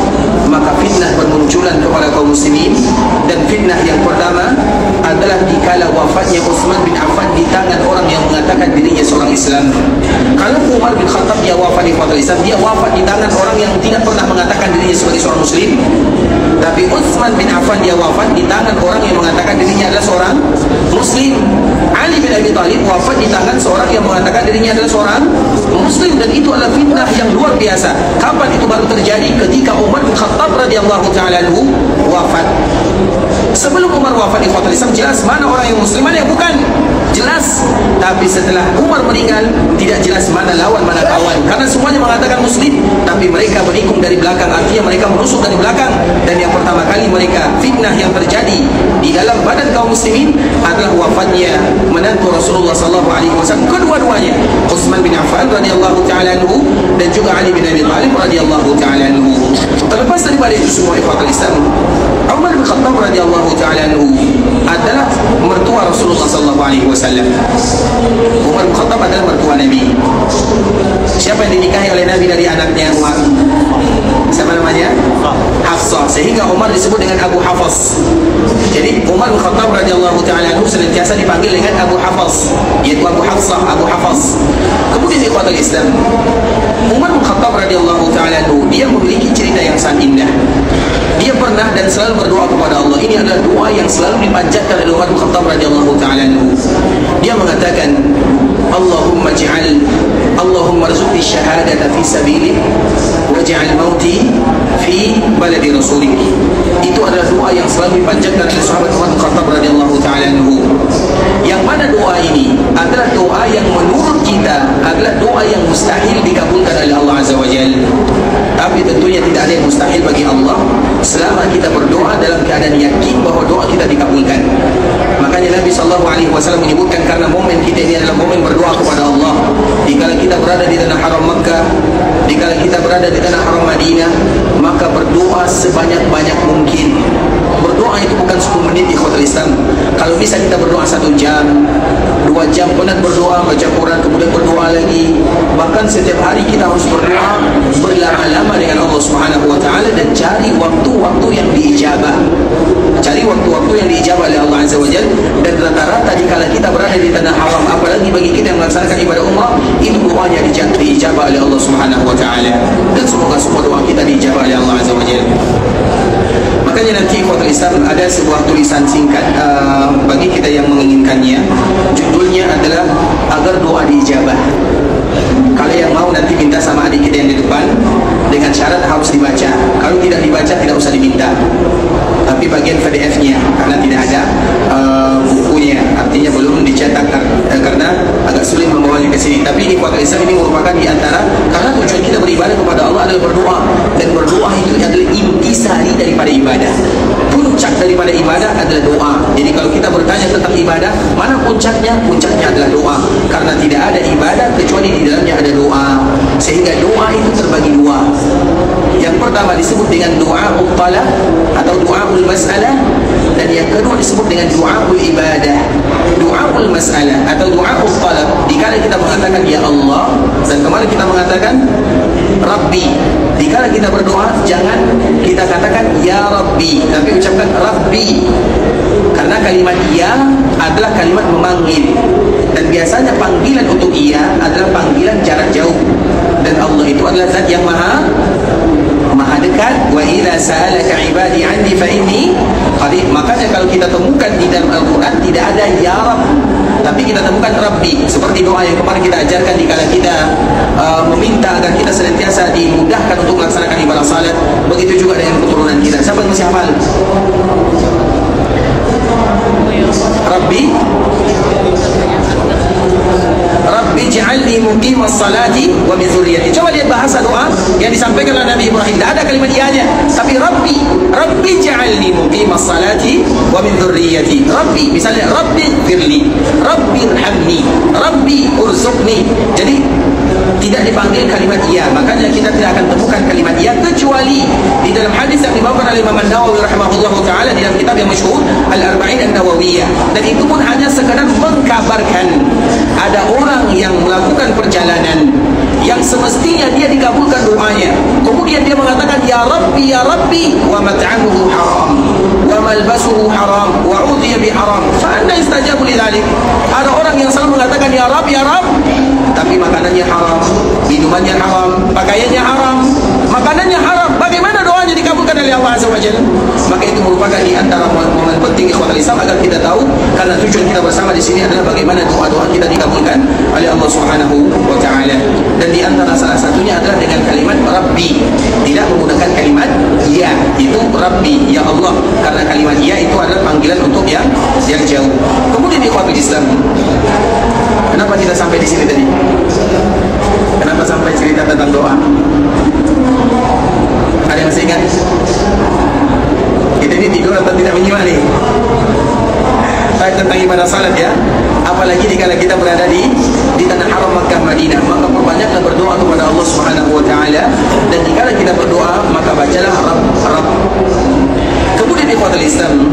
maka fitnah bermunculan kepada kaum muslimin. Dan fitnah yang pertama adalah dikala wafatnya Utsman bin Affan di tangan orang yang mengatakan dirinya seorang Islam. Kalau Umar bin Khattab dia wafat di ikhwatul Islam, dia wafat di tangan orang yang tidak pernah mengatakan dirinya sebagai seorang muslim. Tapi Utsman bin Affan dia wafat di tangan orang yang mengatakan dirinya adalah seorang muslim. Ali bin Abi Thalib wafat di tangan seorang yang mengatakan dirinya adalah seorang muslim. Dan itu adalah fitnah yang luar biasa. Kapan itu baru terjadi? Ketika Umar bin Khattab radhiyallahu ta'ala anhu wafat. Sebelum Umar wafat di ikhwatul Islam, jelas mana orang yang muslim, mana yang bukan, jelas. Tapi setelah Umar meninggal, tidak jelas mana lawan, mana kawan. Karena semuanya mengatakan muslim, tapi mereka menikung dari belakang, artinya mereka menusuk dari belakang. Dan yang pertama kali mereka fitnah yang terjadi di dalam badan kaum muslimin adalah wafatnya menantu Rasulullah sallallahu alaihi wasallam, kedua-duanya, Utsman bin Affan radhiyallahu ta'ala anhu dan juga Ali bin Abi Thalib radhiyallahu ta'ala anhu. Terlepas daripada itu semua ikhwatul Islam, Umar bin Khattab Khattab radhiyallahu taala anhu adalah mertua Rasulullah sallallahu alaihi wasallam. Umar bin Khattab adalah mertua Nabi. Siapa yang dinikahi oleh Nabi dari anaknya Umar? Siapa namanya? Hafsah. Sehingga Umar disebut dengan Abu Hafs. Jadi Umar bin Khattab radhiyallahu taala anhu senantiasa dipanggil dengan Abu Hafs, yaitu Abu Hafsah, Abu Hafs. Kemudian ikhwatul Islam, Umar bin Khattab radhiyallahu taala anhu dia memiliki cerita yang sangat indah. Dia pernah dan selalu berdoa kepada Allah. Ini adalah doa yang selalu dipanjatkan oleh Umar bin Khattab radhiyallahu taala anhu. Dia mengatakan, Allahumma rzuqni syahadata fi sabilik waj'al mauti fi baladi rasulik. Itu adalah doa yang selalu dipanjatkan oleh sahabat Umar bin Khattab radhiyallahu taala anhu. Yang mana doa ini adalah doa yang menurut kita adalah doa yang mustahil dikabulkan oleh Allah Azza wa Jalla. Tapi tentunya tidak ada yang mustahil bagi Allah selama kita berdoa dalam keadaan yakin bahwa doa kita dikabulkan. Makanya Nabi SAW menyebutkan karena momen kita ini adalah momen berdoa kepada Allah. Dikala kita berada di tanah haram Makkah, dikala kita berada di tanah haram Madinah, maka berdoa sebanyak-banyak mungkin. Berdoa itu bukan 10 menit ikhwatul Islam. Kalau bisa kita berdoa 1 jam, 2 jam, penat berdoa, baca Quran, kemudian berdoa lagi. Bahkan setiap hari kita harus berdoa berlama-lama dengan Allah Subhanahu wa taala dan cari waktu-waktu yang diijabah. Cari waktu-waktu yang diijabah oleh Allah Azza wa Jalla. Dan rata-rata dikala kita berada di tanah haram, apalagi bagi kita yang melaksanakan ibadah umrah, itu doanya diijabah oleh Allah Subhanahu wa taala. Dan semoga semua doa kita diijabah oleh Allah Azza wa Jalla. Makanya nanti ikhwatul Islam ada sebuah tulisan singkat bagi kita yang menginginkannya. Judulnya adalah agar doa diijabah. Kalau yang mau nanti minta sama adik kita yang di depan, dengan syarat harus dibaca. Kalau tidak dibaca tidak usah diminta. Tapi bagian PDF-nya karena tidak ada bukunya, artinya belum dicetak karena agak sulit membawanya ke sini. Tapi ikhwatul Islam ini merupakan di antara karena tujuan kita beribadah kepada Allah adalah berdoa, dan berdoa itu adalah intisari daripada ibadah. Puncak daripada ibadah adalah doa. Jadi kalau kita bertanya tentang ibadah, mana puncaknya? Puncaknya adalah doa. Karena tidak ada ibadah kecuali di dalamnya ada doa. Sehingga doa itu terbagi dua. Yang pertama disebut dengan doa talab atau doa masalah, dan yang kedua disebut dengan doa ibadah. Doa masalah atau doa talab dikala kita mengatakan ya Allah, dan kemarin kita mengatakan Rabbi. Dikala kita berdoa jangan kita katakan ya Rabbi, tapi ucapkan Rabbi. Karena kalimat ya adalah kalimat memanggil, dan biasanya panggilan untuk iya adalah panggilan jarak jauh, dan Allah itu adalah zat yang maha dekat. Wa idza sa'alaka ibadi anni fa inni qarib. Makanya kalau kita temukan di dalam Al-Qur'an tidak ada ya Rabb, tapi kita temukan Rabbi. Seperti doa yang kemarin kita ajarkan dikala kita meminta agar kita senantiasa dimudahkan untuk melaksanakan ibadah salat. Begitu juga dengan keturunan kita. Siapa yang masih hafal? Rabbi ja'alni muqimas salati wa min dzurriyyati. Coba lihat bahasa doa yang disampaikan oleh Nabi Ibrahim. Tidak ada kalimat ianya, tapi Rabbi ja'alni muqimas salati wa min dzurriyyati. Rabbi, misalnya Rabbi firli, Rabbi irhamni, Rabbi urzuqni. Jadi tidak dipanggil kalimat iya. Makanya kita tidak akan temukan kalimat iya kecuali di dalam hadis yang dibawakan oleh Imam An-Nawawi rahimahullahu taala di dalam kitab yang masyhur Al-Arba'in An-Nawawiyah. Dan itu pun hanya sekadar mengkabarkan ada orang yang melakukan perjalanan yang semestinya dia dikabulkan doanya, kemudian dia mengatakan ya Rabbi wa mat'amuhu haram wa malbasuhu haram wa udhiya bi haram, fa anna istajabu lidzalik. Ada orang yang selalu mengatakan ya Rabb, tapi makanannya haram, minumannya haram, pakaiannya haram, makanannya haram. Bagaimana doanya dikabulkan oleh Allah Azza wa Jalla? Maka itu merupakan di antara momen penting ikhwatul Islam agar kita tahu, karena tujuan kita bersama di sini adalah bagaimana doa-doa kita dikabulkan oleh Allah Subhanahu wa taala. Dan di antara salah satunya adalah dengan kalimat Rabbi, tidak menggunakan kalimat ya, itu Rabbi, ya Allah, karena kalimat ya itu adalah panggilan untuk yang jauh. Kemudian ikhwatul Islam, kenapa kita sampai di sini tadi? Kenapa sampai cerita tentang doa? Ada yang masih ingat? Kita ini tidur atau tidak menyimak nih? Tentang ibadah salat ya. Apalagi dikala kita berada di tanah haram Makkah Madinah, maka perbanyaklah berdoa kepada Allah Subhanahu wa taala, dan dikala kita berdoa maka bacalah Rabb. Kemudian ikhwatul Islam,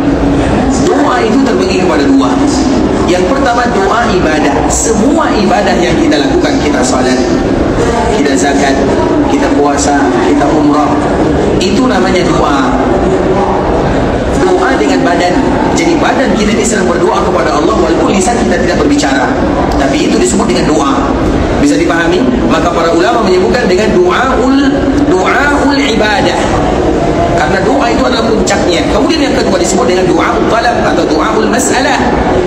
dengan doa talab atau doaul masalah.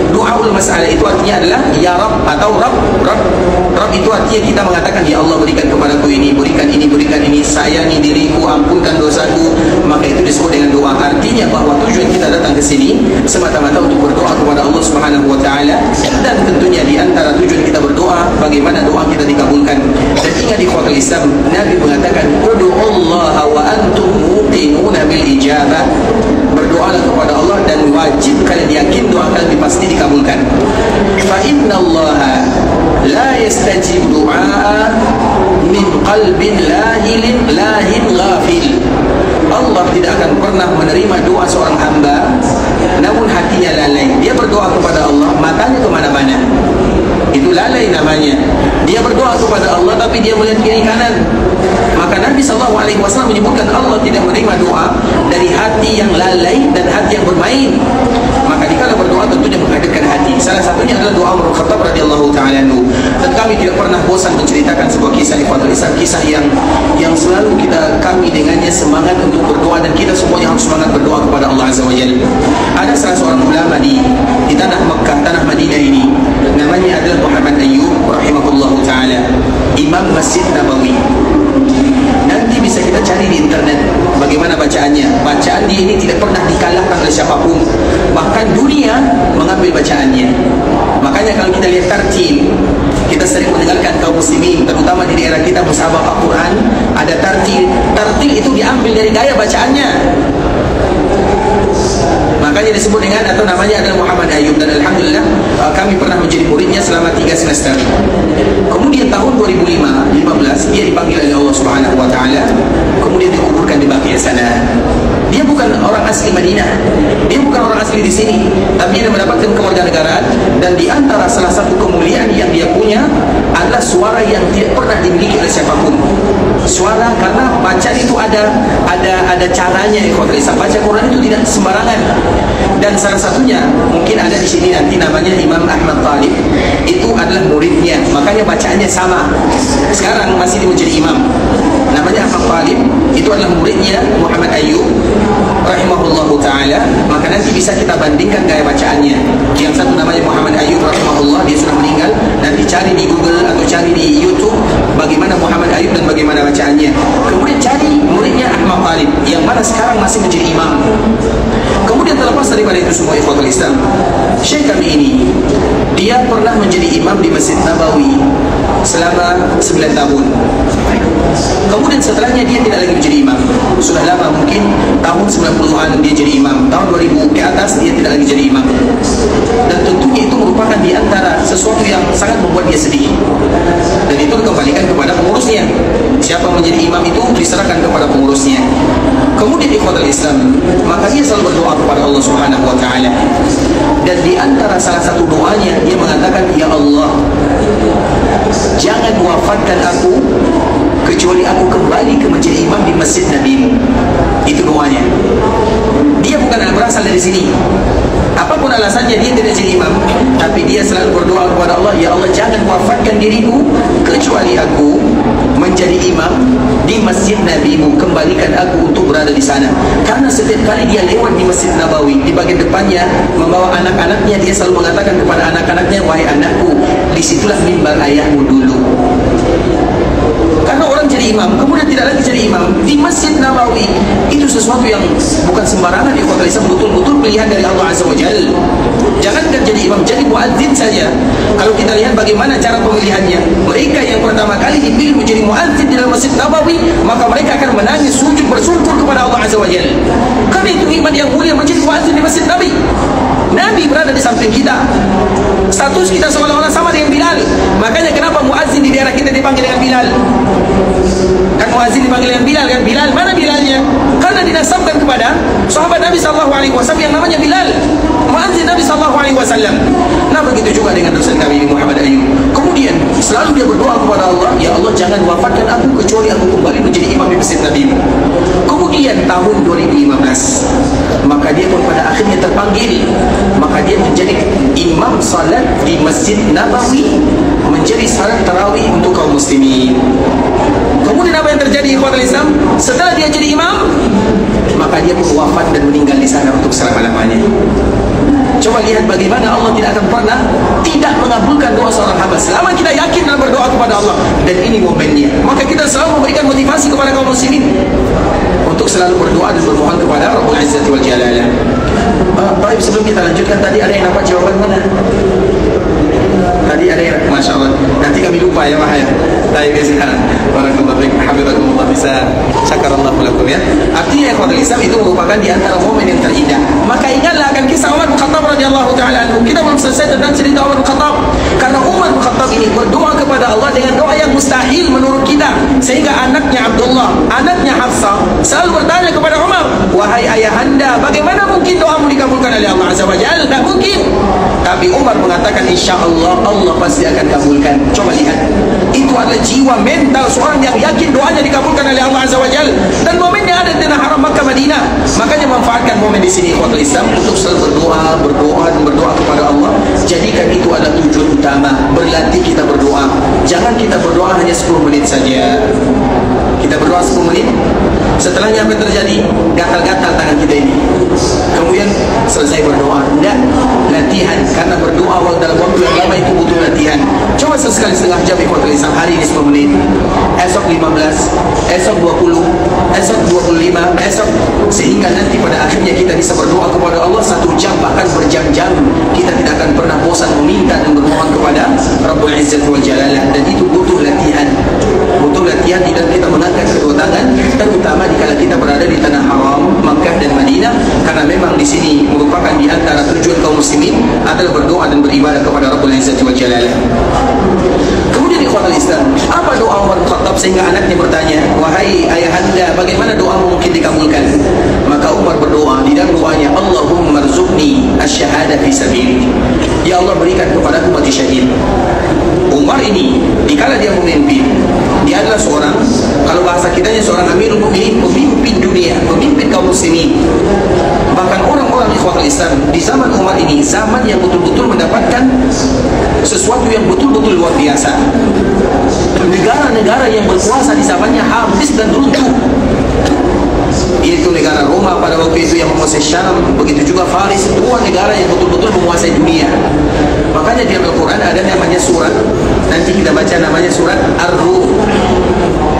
Doaul masalah itu artinya adalah ya Rabb atau Rabb itu artinya kita mengatakan ya Allah berikan kepadaku ini, berikan ini, sayangi diriku, ampunkan dosaku. Maka itu disebut dengan doa. Artinya bahwa tujuan kita datang ke sini semata-mata untuk berdoa kepada Allah Subhanahu wa taala, dan tentunya di antara tujuan kita berdoa bagaimana doa kita dikabulkan. Dan ingat di ikhwatul Islam, Nabi mengatakan ud'ullaha wa antum muqinuna bil ijabah. Berdoalah kepada Allah dan wajib kalian yakin doa kalian pasti dikabulkan. Fa innallaha la yastajib du'a min qalbin lahin ghafil. Allah tidak akan pernah menerima doa seorang hamba namun hatinya lalai. Dia berdoa kepada Allah, matanya kemana-mana, itu lalai namanya. Dia berdoa kepada Allah tapi dia melihat kiri kanan. Maka Nabi SAW menyebutkan Allah tidak menerima doa dari hati yang lalai dan hati yang bermain. Maka dikala berdoa tentunya menghadirkan hati. Salah satunya adalah doa Umar bin Khattab radhiyallahu taala anhu. Dan kami tidak pernah bosan menceritakan sebuah kisah ikhwatul Islam, kisah yang selalu kami dengannya semangat untuk berdoa, dan kita semuanya harus semangat berdoa kepada Allah Azza wa Jalla. Ada salah seorang ulama di tanah Mekah, tanah Madinah ini, namanya adalah Muhammad Ayyub rahimahullahu taala, Imam Masjid Nabawi. Nanti bisa kita cari di internet bagaimana bacaannya. Bacaan dia ini tidak pernah dikalahkan oleh siapapun, bahkan dunia mengambil bacaannya. Makanya kalau kita lihat tartil, kita sering mendengarkan kaum muslimin terutama di daerah kita musabaqah Quran, ada tartil itu diambil dari gaya bacaannya. Makanya disebut dengan atau namanya adalah Muhammad Ayyub. Dan alhamdulillah kami pernah menjadi muridnya selama 3 semester. Kemudian tahun 2015 dia dipanggil oleh Allah Subhanahu wa taala, kemudian dikuburkan di Baqi' sana. Dia bukan orang asli Madinah, dia bukan orang asli di sini, tapi dia mendapatkan kewarganegaraan. Dan di antara salah satu kemuliaan yang dia punya adalah suara yang tidak pernah dimiliki oleh siapapun. Suara, karena bacaan itu ada caranya. Baca Quran itu tidak sembarangan. Dan salah satunya mungkin ada di sini nanti, namanya Imam Ahmad Talib, itu adalah muridnya, makanya bacaannya sama. Sekarang masih menjadi imam, namanya Ahmad Talib, itu adalah muridnya Muhammad Ayyub rahimahullahu taala. Maka nanti bisa kita bandingkan gaya bacaannya. Yang satu namanya Muhammad Ayyub rahimahullah, dia sudah meninggal. Nanti cari di Google atau cari di YouTube bagaimana Muhammad Ayyub dan bagaimana bacaannya. Kemudian cari muridnya Ahmad Talib yang mana sekarang masih menjadi imam. Kemudian terlepas daripada itu semua ikhwatul Islam, Syekh kami ini dia pernah menjadi imam di Masjid Nabawi selama 9 tahun. Kemudian setelahnya dia tidak lagi menjadi imam. Sudah lama, mungkin tahun 90-an dia jadi imam, tahun 2000 ke atas dia tidak lagi jadi imam. Dan tentunya itu merupakan di antara sesuatu yang sangat membuat dia sedih. Dan itu dikembalikan kepada pengurusnya. Siapa menjadi imam itu diserahkan kepada pengurusnya. Kemudian ikhwatul Islam, maka dia selalu berdoa kepada Allah Subhanahu wa taala. Dan di antara salah satu doanya dia mengatakan, ya Allah, jangan wafatkan aku kecuali aku kembali ke menjadi imam di masjid Nabi. Itu doanya. Dia bukan berasal dari sini. Apapun alasannya dia tidak jadi imam, tapi dia selalu berdoa kepada Allah, ya Allah, jangan wafatkan diriku kecuali aku menjadi imam di masjid Nabi-Mu, kembalikan aku untuk berada di sana. Karena setiap kali dia lewat di Masjid Nabawi, di bagian depannya membawa anak-anaknya, dia selalu mengatakan kepada anak-anaknya, wahai anakku, disitulah mimbar ayahmu dulu. Karena orang jadi imam, kemudian tidak lagi jadi imam di Masjid Nabawi, itu sesuatu yang bukan sembarangan. Ikhwatul Islam, betul-betul pilihan dari Allah Azza wa Jalla. Jangankan jadi imam, jadi muadzin saja. Kalau kita lihat bagaimana cara pemilihannya, mereka yang pertama kali dipilih menjadi muadzin di dalam Masjid Nabawi, maka mereka akan menangis sujud bersyukur kepada Allah Azza wa Jalla. Karena itu nikmat yang mulia menjadi muadzin di Masjid Nabi. Nabi berada di samping kita, status kita seolah-olah sama dengan Bilal. Makanya kenapa muadzin di daerah kita dipanggil dengan Bilal? Kan muadzin dipanggil dengan Bilal, kan? Bilal, mana Bilalnya? Karena dinasabkan kepada sahabat Nabi SAW yang namanya Bilal, muadzin Nabi SAW. Nah, begitu juga dengan dosen kami Muhammad Ayyub. Kemudian selalu dia berdoa kepada Allah, ya Allah, jangan wafatkan aku kecuali aku kembali menjadi imam di Masjid Nabi. Kemudian tahun 2015, maka dia pun pada akhirnya terpanggil. Maka dia menjadi imam salat di Masjid Nabawi, menjadi salat tarawih untuk kaum muslimin. Kemudian apa yang terjadi ikhwatul Islam? Setelah dia jadi imam, maka dia pun wafat dan meninggal di sana untuk selama-lamanya. Coba lihat bagaimana Allah tidak akan pernah tidak mengabulkan doa seorang hamba selama kita yakin dalam berdoa kepada Allah. Dan ini momennya. Maka kita selalu memberikan motivasi kepada kaum muslimin untuk selalu berdoa dan bermohon kepada Rabbul Izzati wal Jalalah. Baik, sebelum kita lanjutkan, tadi ada yang dapat jawaban mana? Tadi ada yang, Masya Allah, nanti kami lupa ya Pak ya. Baik, sekarang barakallahu fiik, hafizakumullah, bisa syakarallahu lakum ya. Artinya ikhwatul Islam itu merupakan di antara momen yang terindah. Maka ingatlah akan kisah Umar bin Khattab radhiyallahu taala anhu. Kita belum selesai tentang cerita Umar bin Khattab, karena Umar bin Khattab ini berdoa kepada Allah dengan doa yang mustahil menurut kita, sehingga anaknya Abdullah, anaknya Hafsah selalu bertanya kepada Umar, wahai ayahanda, bagaimana mungkin doamu dikabulkan oleh Allah Azza wa Jalla? Tak mungkin. Tapi Umar mengatakan, insya Allah, Allah pasti akan kabulkan. Coba lihat, itu adalah jiwa mental seorang yang yakin doanya dikabulkan oleh Allah Azza wa Jalla. Dan momennya ada di tanah haram Makkah Madinah. Makanya manfaatkan momen di sini ikhwatul Islam untuk selalu berdoa kepada Allah. Jadikan itu adalah tujuan utama. Berlatih kita berdoa. Jangan kita berdoa hanya 10 menit saja. Kita berdoa 10 menit, setelahnya apa yang terjadi? Gatal-gatal tangan kita ini. Kemudian selesai berdoa. Tidak, latihan. Karena berdoa dalam waktu yang lama itu butuh latihan. Coba sesekali setengah jam ikhwatul Islam, hari ini 10 menit, esok 15, esok 20, esok 25, esok, sehingga nanti pada akhirnya kita bisa berdoa kepada Allah 1 jam, bahkan berjam-jam. Kita tidak akan pernah bosan meminta dan bermohon kepada Rabbul Izzati wal Jalalah. Dan itu butuh latihan. Butuh latihan di dalam kita mengangkat kedua tangan, terutama dikala kita berada di tanah haram Makkah dan Madinah, karena memang di sini merupakan di antara tujuan kaum muslimin adalah berdoa dan beribadah kepada Rabbul Izzati wal Jalalah. Kemudian ikhwatul Islam, apa doa Umar bin Khattab sehingga anaknya bertanya, wahai ayahanda, bagaimana doamu mungkin dikabulkan? Maka Umar berdoa di dalam doanya, Allahumma rzuqni asy-syahada fi sabilik. Ya Allah, berikan kepadaku mati syahid. Umar ini dikala dia memimpin, dia adalah seorang, kalau bahasa kitanya seorang amirul mukminin, pemimpin dunia, pemimpin kaum muslimin. Bahkan orang-orang ikhwatul Islam di zaman Umar ini, zaman yang betul-betul mendapatkan sesuatu yang betul-betul luar biasa. Negara-negara yang berkuasa di zamannya habis dan runtuh. Yaitu negara Roma pada waktu itu yang menguasai Syam, begitu juga Faris, dua negara yang betul-betul menguasai dunia. Makanya di Al-Quran ada namanya surat, nanti kita baca namanya surat Ar-Rum.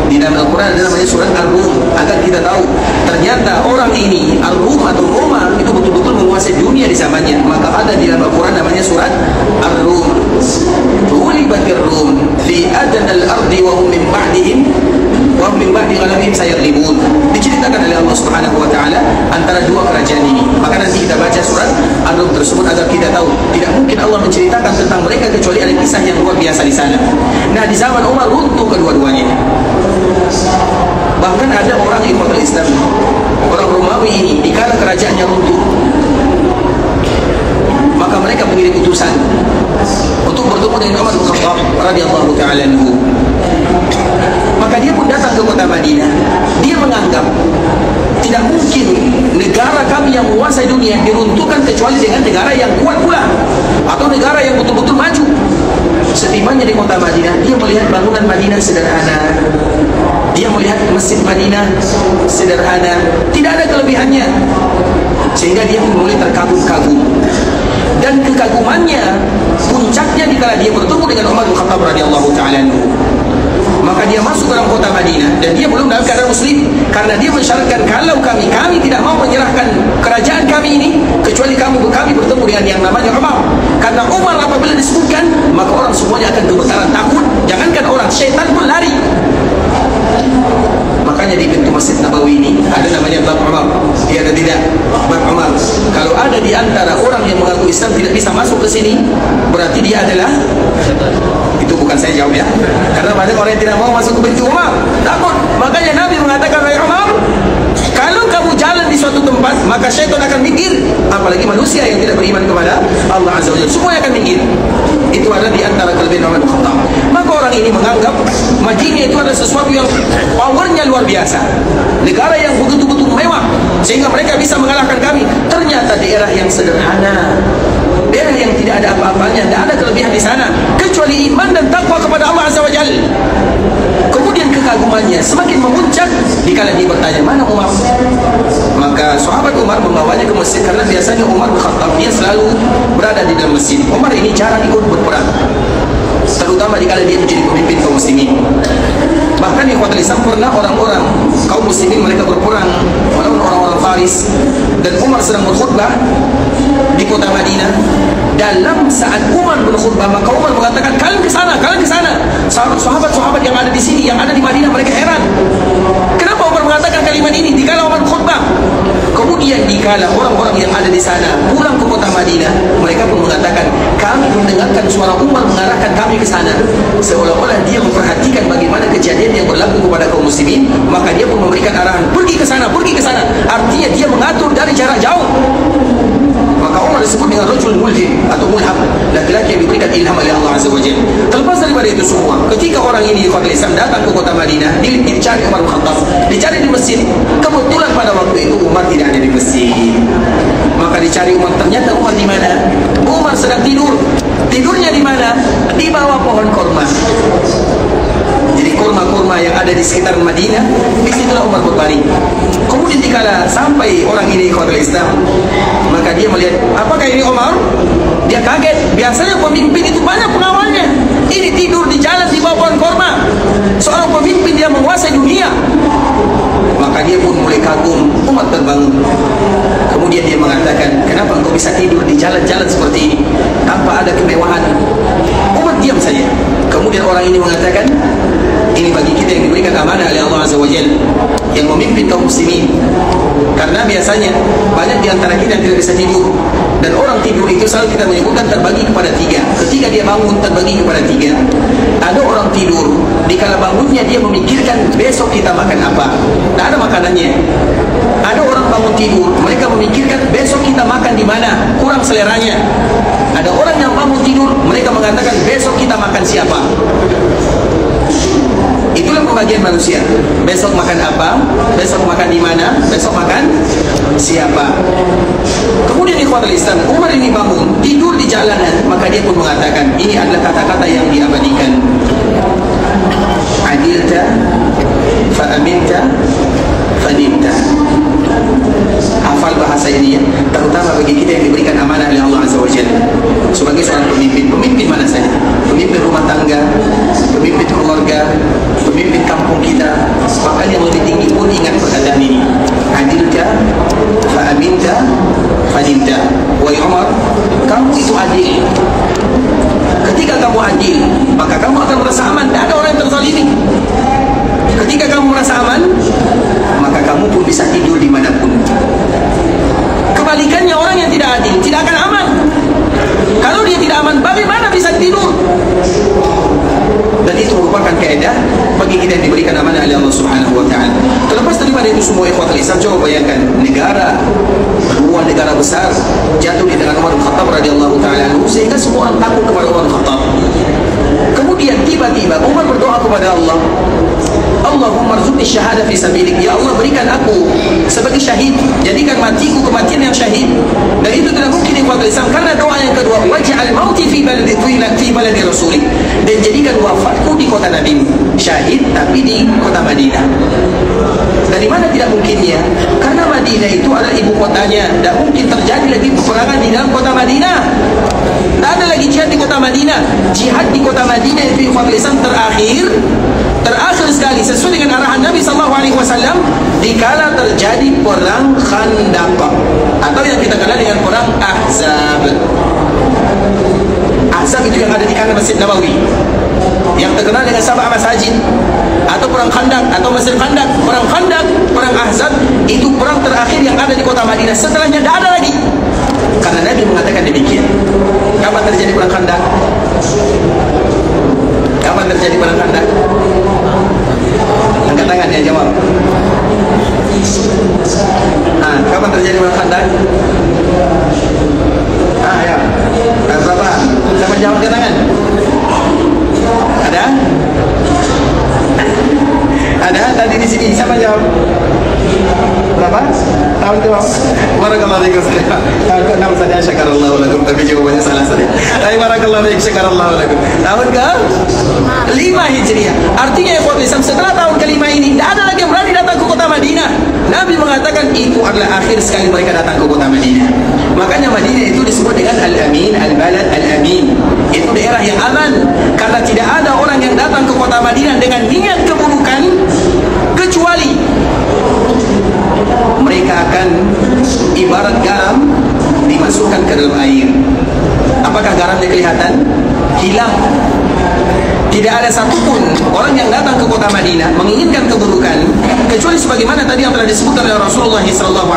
Di dalam Al-Quran ada namanya surat Ar-Rum, agar kita tahu ternyata orang ini, Ar-Rum atau Roma, itu betul-betul menguasai dunia di zamannya. Maka ada di dalam Al-Quran namanya surat Ar-Rum. Ghulibatir Rum fi adnal ardi wa hum min ba'dihim wa hum min ba'di ghalabihim sayaghlibun. Diceritakan oleh Allah Subhanahu wa taala antara dua kerajaan ini. Maka nanti kita baca surat Ar-Rum tersebut agar kita tahu tidak mungkin Allah menceritakan tentang mereka kecuali ada kisah yang luar biasa di sana. Nah, di zaman Umar runtuh kedua-duanya. Bahkan ada orang ikhwatul Islam, orang Romawi ini, dikala kerajaannya runtuh, maka mereka mengirim utusan untuk bertemu dengan Umar bin Khattab radhiyallahu ta'ala anhu. Maka dia pun datang ke kota Madinah. Dia menganggap tidak mungkin negara kami yang menguasai dunia diruntuhkan kecuali dengan negara yang kuat pula, atau negara yang betul-betul maju. Setibanya di kota Madinah, dia melihat bangunan Madinah sederhana, dia melihat masjid Madinah sederhana, tidak ada kelebihannya, sehingga dia pun mulai terkagum-kagum. Dan kekagumannya puncaknya dikala dia bertemu dengan Umar bin Khattab radhiyallahu ta'ala anhu. Maka dia masuk ke dalam kota Madinah, dan dia belum dalam keadaan muslim, karena dia mensyaratkan, kalau kami tidak mau menyerahkan kerajaan kami ini kecuali kami bertemu dengan yang namanya Umar. Karena Umar apabila disebutkan, maka orang semuanya akan gemetaran takut, jangankan orang, syaitan pun lari. Makanya di pintu Masjid Nabawi ini ada namanya Bab Umar. Dia ada tidak? Bab Umar. Kalau ada di antara orang yang mengaku Islam tidak bisa masuk ke sini, berarti dia adalah, itu bukan saya jawab ya, karena banyak orang yang tidak mau masuk ke pintu Umar, takut. Makanya Nabi mengatakan, wahai Umar, kalau kamu jalan di suatu tempat, maka syaitan akan minggir. Apalagi manusia yang tidak beriman kepada Allah Azza wa Jalla, semuanya akan minggir. Itu adalah di antara kelebihan Umar bin Khattab. Maka orang ini menganggap Madinah itu adalah sesuatu yang powernya luar biasa, negara yang begitu-begitu mewah, sehingga mereka bisa mengalahkan kami. Ternyata daerah yang sederhana, daerah yang tidak ada apa-apanya, tidak ada kelebihan di sana kecuali iman dan takwa kepada Allah Azza wa Jalla. Kemudian kekaguman hukumannya semakin memuncak dikala dia bertanya, mana Umar? Maka sahabat Umar membawanya ke masjid, karena biasanya Umar bin Khattab dia selalu berada di dalam masjid. Umar ini jarang ikut berperang, terutama dikala dia menjadi pemimpin kaum muslimin. Bahkan ikhwatul Islam, pernah orang-orang kaum muslimin mereka berperang melawan orang-orang Faris, dan Umar sedang berkhutbah di kota Madinah. Dalam saat Umar berkhutbah, maka Umar mengatakan, kalian ke sana, kalian ke sana. Sahabat-sahabat yang ada di sini, yang ada di Madinah, mereka heran. Kenapa Umar mengatakan kalimat ini dikala Umar berkhutbah? Kemudian dikala orang-orang yang ada di sana pulang ke kota Madinah, mereka pun mengatakan, kami mendengarkan suara Umar mengarahkan kami ke sana. Seolah-olah dia memperhatikan bagaimana kejadian yang berlaku kepada kaum muslimin, maka dia pun memberikan arahan, pergi ke sana, pergi ke sana. Artinya dia mengatur dari jarak jauh. Maka Umar disebut dengan rajul mulhim atau mulham, laki-laki yang diberikan ilham oleh Allah Azza wa Jalla. Terlepas daripada itu semua, ketika orang ini ikhwatul Islam datang ke kota Madinah, dicari Umar bin Khattab, dicari di masjid. Kebetulan pada waktu itu Umar tidak ada di masjid. Maka dicari Umar, ternyata Umar di mana? Umar sedang tidur. Tidurnya di mana? Di bawah pohon kurma. Jadi kurma-kurma yang ada di sekitar Madinah, di situlah Umar berbaring. Kemudian dikala sampai orang ini ikhwatul Islam, maka dia melihat, apakah ini Umar? Dia kaget. Biasanya pemimpin itu banyak pengawalnya. Ini tidur di jalan di bawah pohon kurma. Seorang pemimpin, dia menguasai dunia. Maka dia pun mulai kagum. Umar terbangun. Kemudian dia mengatakan, kenapa engkau bisa tidur di jalan-jalan seperti ini tanpa ada kemewahan? Umar diam saja. Kemudian orang ini mengatakan, ini bagi kita yang diberikan amanah oleh Allah Azza wa Jalla, yang memimpin kaum muslimin. Karena biasanya banyak di antara kita yang tidak bisa tidur, dan orang tidur itu selalu kita menyebutkan terbagi kepada tiga. Ketika dia bangun terbagi kepada tiga. Ada orang tidur, dikala bangunnya dia memikirkan besok kita makan apa, tidak ada makanannya. Ada orang bangun tidur, mereka memikirkan besok kita makan di mana, kurang seleranya. Ada orang yang bangun tidur, mereka mengatakan besok kita makan siapa. Itulah pembagian manusia. Besok makan apa, besok makan di mana, besok makan siapa. Kemudian ikhwatul Islam, Umar ini bangun, tidur di jalanan, maka dia pun mengatakan, ini adalah kata-kata yang diabadikan. Adilta fa'aminta fanimta. Hafal bahasa ini ya, terutama bagi kita yang diberikan amanah oleh Allah Azza wa Jalla. Sebagai seorang pemimpin, pemimpin mana saja, pemimpin rumah tangga, pemimpin keluarga, pemimpin kampung kita, bahkan yang lebih tinggi pun ingat perkataan ini. Adilta fa'aminta fanimta. Wahai Umar, kamu itu adil. Ketika kamu adil, maka kamu akan merasa aman. Tidak ada orang yang terzalimi. Ketika kamu merasa aman, maka kamu pun bisa tidur dimanapun. Kebalikannya, orang yang tidak adil tidak akan aman. Kalau dia tidak aman, bagaimana bisa tidur? Dan itu merupakan kaidah bagi kita yang diberikan amanah oleh Allah Subhanahu wa taala. Terlepas daripada itu semua ikhwatul Islam, coba bayangkan negara, dua negara besar jatuh di tangan Umar bin Khattab radhiyallahu taala anhu, sehingga semua orang takut kepada Umar bin Khattab. Kemudian tiba-tiba Umar berdoa kepada Allah, Allahumma rzuqni syahada fi sabilik. Ya Allah, berikan aku sebagai syahid, jadikan matiku kematian yang syahid. Dan itu tidak mungkin ikhwatul Islam, karena doa yang kedua, waj'al mauti fi baladi rasulik, dan jadikan wafatku di kota Nabi, syahid tapi di kota Madinah. Dari mana tidak mungkinnya? Karena Madinah itu adalah ibu kotanya. Tidak mungkin terjadi lagi peperangan di dalam kota Madinah. Tidak ada lagi jihad di kota Madinah. Jihad di kota Madinah itu ikhwatul Islam terakhir sekali sesuai dengan arahan Nabi SAW dikala terjadi perang Khandaq, atau yang kita kenal dengan perang Ahzab. Ahzab itu yang ada di kanan Masjid Nabawi, yang terkenal dengan Sabah Masajid, atau perang Khandaq atau Masjid Khandaq. Perang Khandaq, perang Ahzab itu perang terakhir yang ada di kota Madinah. Setelahnya tidak ada lagi, karena Nabi mengatakan demikian. Kapan terjadi perang Khandaq? Kapan terjadi perang Khandaq? Angkat tangan ya, jawab. Kapan terjadi perang Khandaq? Ya. Berapa? Siapa jawab, angkat tangan? Ada? Ada tadi di sini. Siapa jawab? Berapa? Tahun itu. Barakallahu Waalaikumsalam. Tahun ke-6 saja, syakarallahu lakum. Tapi jawabannya salah saja. Tapi barakallahu fiik, syakarallahu lakum. Tahun ke-5 Hijriah. Artinya ya Islam, setelah tahun ke-5 ini tidak ada lagi yang berani datang ke kota Madinah. Nabi mengatakan itu adalah akhir sekali mereka datang ke kota Madinah. Makanya Madinah itu disebut dengan Al-Amin, Al-Balad Al-Amin. Itu daerah yang aman, karena tidak ada orang yang datang ke kota Madinah dengan niat keburukan, kecuali mereka akan ibarat garam dimasukkan ke dalam air. Apakah garamnya kelihatan? Hilang. Tidak ada satupun orang yang datang ke kota Madinah menginginkan keburukan, kecuali sebagaimana tadi yang telah disebutkan oleh Rasulullah SAW,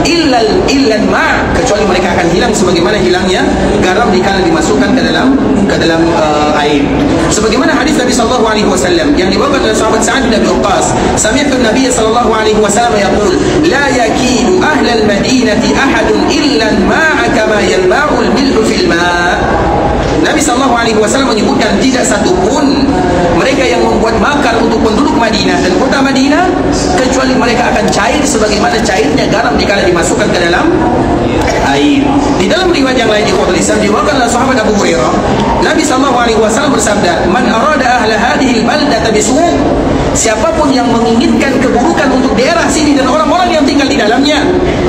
illal ma', kecuali mereka akan hilang sebagaimana hilangnya garam dikala dimasukkan ke dalam air. Sebagaimana hadis Nabi SAW yang dibawakan oleh sahabat Sa'ad bin Abi Waqqas, sami'tu Nabi SAW yaqul, la yakidu ahlal madinati ahadun illa al-ma'a kama yalma'u al-milhu fil ma'. Nabi SAW menyebutkan tidak satupun mereka yang membuat makar untuk penduduk Madinah dan kota Madinah, kecuali mereka akan cair sebagaimana cairnya garam dikala dimasukkan ke dalam air. Di dalam riwayat yang lain ikhwatul Islam diwakilkan oleh sahabat Abu Hurairah, Nabi SAW bersabda, man arada ahla hadhil baldata bisu', siapapun yang menginginkan keburukan untuk daerah sini dan orang-orang yang tinggal di dalamnya,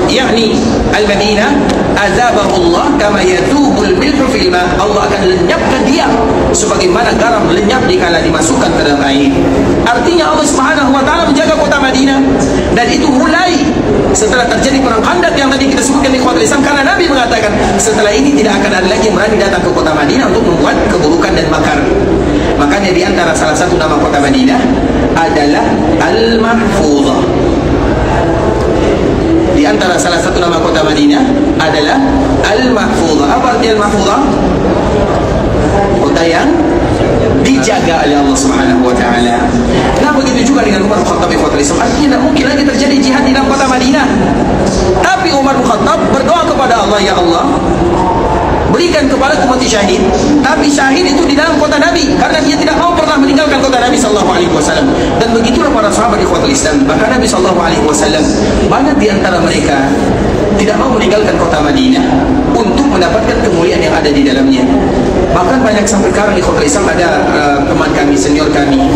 yakni Al-Madinah, azabahullah kama yatubul milhu fil ma', Allah akan lenyapkan dia sebagaimana garam lenyap dikala dimasukkan ke dalam air. Artinya Allah Subhanahu wa taala menjaga kota Madinah, dan itu mulai setelah terjadi perang Khandaq yang tadi kita sebutkan di ikhwatul Islam, karena Nabi mengatakan setelah ini tidak akan ada lagi yang berani datang ke kota Madinah untuk membuat keburukan dan makar. Makanya di antara salah satu nama kota Madinah adalah Al-Mahfuzah. Di antara salah satu nama kota Madinah adalah Al-Mahfuzah. Apa arti Al-Mahfuzah? Kota yang dijaga oleh Allah Subhanahu wa taala. Nah, begitu juga dengan Umar bin Khattab ikhwatul Islam. Artinya tidak mungkin lagi terjadi jihad di dalam kota Madinah. Tapi Umar bin Khattab berdoa kepada Allah, ya Allah, berikan kepadaku mati syahid, tapi syahid itu di dalam kota Nabi, karena dia tidak mau pernah meninggalkan kota Nabi SAW. Dan begitulah para sahabat ikhwatul Islam. Bahkan Nabi SAW, banyak di antara mereka tidak mau meninggalkan kota Madinah untuk mendapatkan kemuliaan yang ada di dalamnya. Bahkan banyak sampai sekarang ikhwatul Islam ada teman kami, senior kami,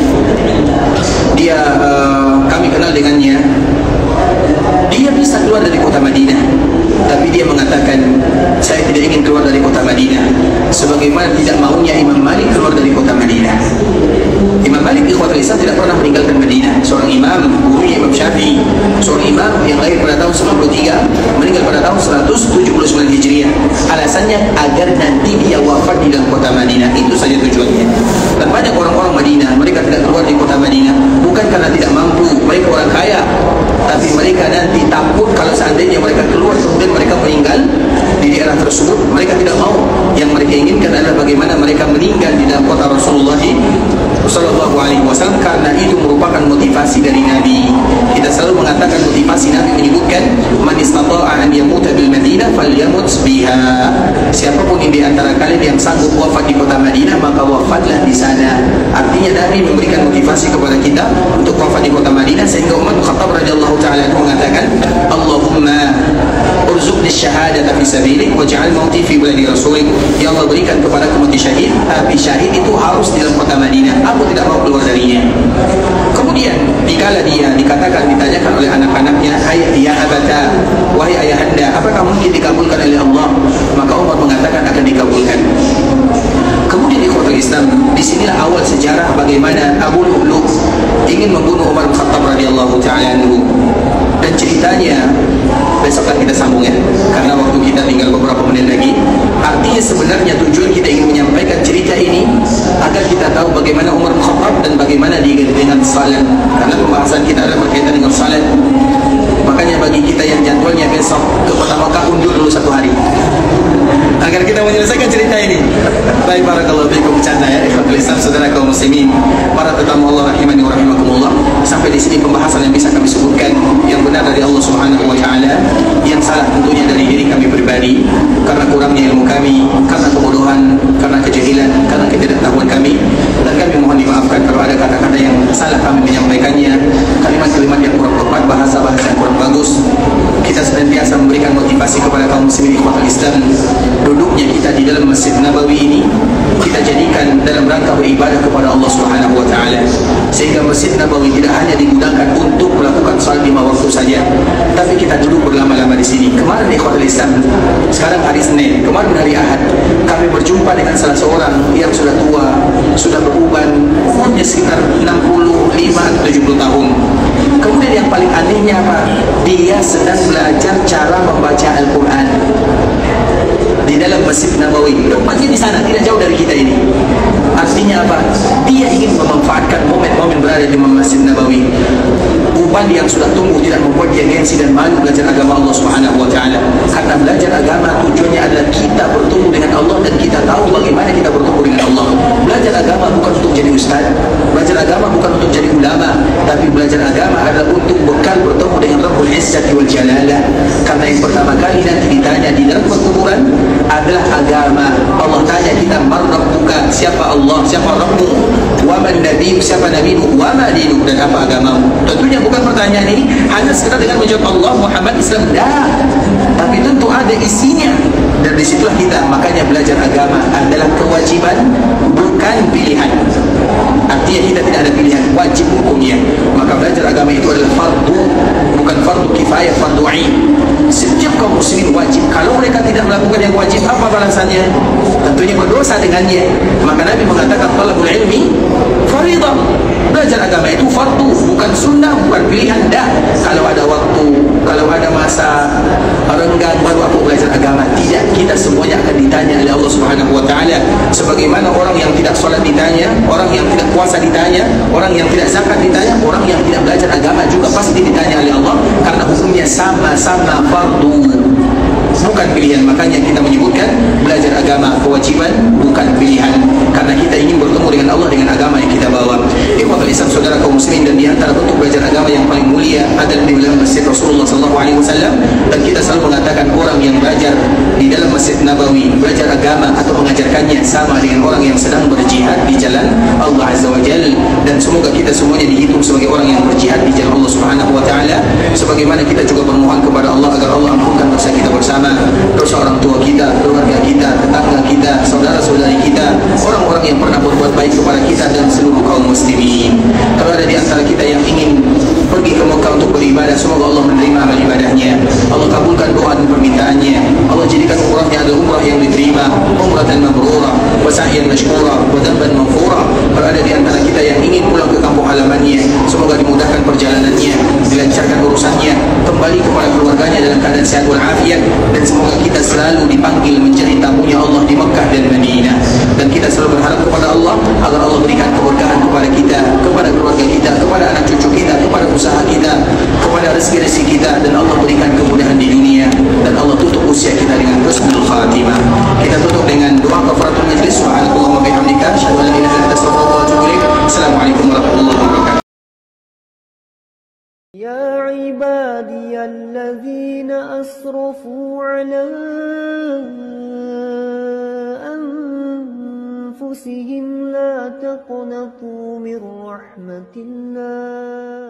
dia kami kenal dengannya, dia bisa keluar dari kota Madinah, tapi dia mengatakan saya tidak ingin keluar dari kota Madinah sebagaimana tidak maunya Imam Malik keluar dari kota Madinah. Imam Malik ikhwatul Islam tidak pernah meninggalkan Madinah. Seorang imam, gurunya Imam Syafi'i, seorang imam yang lahir pada tahun 93, meninggal pada tahun 179 Hijriah. Alasannya agar nanti dia wafat di dalam kota Madinah, itu saja tujuannya. Dan banyak orang-orang Madinah, mereka tidak keluar di kota Madinah bukan karena tidak mampu, mereka orang kaya, tapi mereka nanti takut kalau seandainya mereka keluar kemudian mereka meninggal di daerah tersebut. Mereka tidak mau. Yang mereka inginkan adalah bagaimana mereka meninggal di dalam kota Rasulullah SAW, karena itu merupakan motivasi dari Nabi. Kita selalu mengatakan motivasi Nabi menyebutkan man istata'a an yamuta bil Madinah falyamut biha. Siapapun di antara kalian yang sanggup wafat di kota Madinah, maka wafatlah di sana. Artinya Nabi memberikan motivasi kepada kita untuk wafat di kota Madinah, sehingga Umar bin Khattab radhiyallahu taala mengatakan, Allahumma urzuqni syahadata fi sabilik waj'al mauti fi baladi rasulik. Ya Allah, berikan kepadaku mati syahid, tapi syahid itu harus di dalam kota Madinah, aku tidak mau keluar darinya. Kemudian dikala dia ditanyakan oleh anak-anaknya, ya abata, wahai ayahanda, apakah mungkin dikabulkan oleh Allah? Maka Umar mengatakan akan dikabulkan. Kemudian ikhwatul Islam, disinilah awal sejarah bagaimana Abu Lu'lu' ingin membunuh Umar bin Khattab radhiyallahu taala anhu. Dan ceritanya besok akan kita sambung ya, karena waktu kita tinggal beberapa menit lagi. Artinya sebenarnya tujuan kita ingin menyampaikan cerita ini agar kita tahu bagaimana Umar bin Khattab dan bagaimana dia dengan salat, karena pembahasan kita adalah berkaitan dengan salat. Makanya bagi kita yang jadwalnya besok ke Kota Makkah, undur dulu 1 hari agar kita menyelesaikan cerita ini. Baik, barakallahu fiikum, bercanda ya ikhwatul Islam, saudara kaum muslimin, para tetamu Allah rahimani wa rahimakumullah. Sampai di sini pembahasan yang bisa kami sebutkan. Yang benar dari Allah Subhanahu wa taala, yang salah tentunya dari diri kami pribadi, karena kurangnya ilmu kami, karena kebodohan, karena kejahilan, karena ketidaktahuan kami. Dan kami mohon dimaafkan kalau ada kata-kata yang salah kami menyampaikannya, kalimat-kalimat yang kurang tepat, bahasa-bahasa yang kurang bagus. Kita senantiasa memberikan motivasi kasih kepada kaum muslimin ikhwatul Islam, duduknya kita di dalam Masjid Nabawi ini kita jadikan dalam rangka beribadah kepada Allah Subhanahu wa taala. Sehingga Masjid Nabawi tidak hanya digunakan untuk melakukan salat 5 waktu saja, tapi kita duduk berlama-lama di sini. Kemarin ikhwatul Islam, sekarang hari Senin, kemarin hari Ahad, kami berjumpa dengan salah seorang yang sudah tua, sudah beruban, umurnya sekitar 65 atau 70 tahun. Kemudian yang paling anehnya apa? Dia sedang belajar cara membaca Al-Quran di dalam Masjid Nabawi. Tempatnya di sana, tidak jauh dari kita ini. Artinya apa? Dia ingin memanfaatkan momen-momen berada di Masjid Nabawi. Uban yang sudah tumbuh tidak membuat dia gengsi dan malu belajar agama Allah Subhanahu wa taala. Karena belajar agama tujuannya adalah kita bertemu dengan Allah dan kita tahu bagaimana kita bertemu dengan Allah. Belajar agama bukan untuk jadi ustaz, belajar agama bukan untuk jadi ulama, tapi belajar agama adalah untuk bekal bertemu dengan Rabbul Izzati wal Jalalah. Karena yang pertama kali nanti ditanya di dalam perkuburan adalah agama. Allah tanya kita, "Man rabbuka?" Siapa Allah? Siapa Rabbu? Wa man nabiyyu? Siapa nabimu? Wa ma dinuk? Dan apa agamamu? Tentunya bukan pertanyaan ini hanya sekedar dengan menjawab Allah, Muhammad, Islam. Dah. Tapi tentu ada isinya. Dan disitulah kita, makanya belajar agama adalah kewajiban, bukan pilihan. Artinya kita tidak ada pilihan, wajib hukumnya. Maka belajar agama itu adalah fardu, bukan fardu kifayah, fardu ain. Setiap kaum muslimin wajib. Kalau mereka tidak melakukan yang wajib, apa balasannya? Tentunya berdosa dengannya. Maka Nabi mengatakan talabul ilmi faridah. Belajar agama itu fardu, bukan sunnah, bukan pilihan. Dah. Kalau ada waktu, kalau ada masa renggang baru aku belajar agama. Tidak, kita semuanya akan ditanya oleh Allah Subhanahu wa taala. Sebagaimana orang yang tidak sholat ditanya, orang yang tidak puasa ditanya, orang yang tidak zakat ditanya, orang yang tidak belajar agama juga pasti ditanya oleh Allah, karena hukumnya sama-sama fardu, bukan pilihan. Makanya kita menyebutkan belajar agama kewajiban, bukan pilihan, karena kita ingin bertemu dengan Allah dengan agama yang kita bawa. Ikhwatul Islam, saudara kaum muslimin, dan di antara bentuk belajar agama yang paling mulia adalah di dalam Masjid Rasulullah SAW. Dan kita selalu mengatakan orang yang belajar di dalam Masjid Nabawi, belajar agama atau mengajarkannya sama dengan orang yang sedang berjihad di jalan Allah Azza wa Jalla. Dan semoga kita semuanya dihitung sebagai orang yang berjihad di jalan Allah Subhanahu wa taala. Sebagaimana kita juga bermohon kepada Allah agar Allah ampunkan dosa kita bersama, dosa orang tua kita, keluarga kita, tetangga kita, saudara-saudari kita, orang-orang yang pernah berbuat baik kepada kita, dan seluruh kaum muslimin. Kalau ada di antara kita yang ingin pergi ke Mekah untuk beribadah, semoga Allah menerima amal ibadahnya, Allah kabulkan doa dan permintaannya, Allah jadikan umrahnya adalah umrah yang diterima, umratan mabrurah, wa sa'yan mashkurah, wa dhanban maghfurah. Kalau ada di antara kita yang ingin pulang ke kampung halamannya, semoga dimudahkan perjalanannya, dilancarkan urusannya, kembali kepada keluarganya dalam keadaan sehat walafiat, dan semoga kita selalu dipanggil menjadi tamunya Allah di Mekah dan Madinah. Dan kita selalu berharap kepada Allah agar Allah berikan keberkahan kepada kita, kepada keluarga kita, kepada anak cucu kita, kepada usaha kita, kepada rezeki-rezeki kita, dan Allah berikan kemudahan di dunia, dan Allah tutup usia kita dengan husnul khatimah. Kita tutup dengan doa kafaratul majlis. Subhanallahumma bihamdika, asyhadu an la ilaha illa anta, astaghfiruka wa atubu ilaik. Assalamualaikum warahmatullahi wabarakatuh. يا عبادي الذين أسرفوا على أنفسهم لا تقنطوا من رحمة الله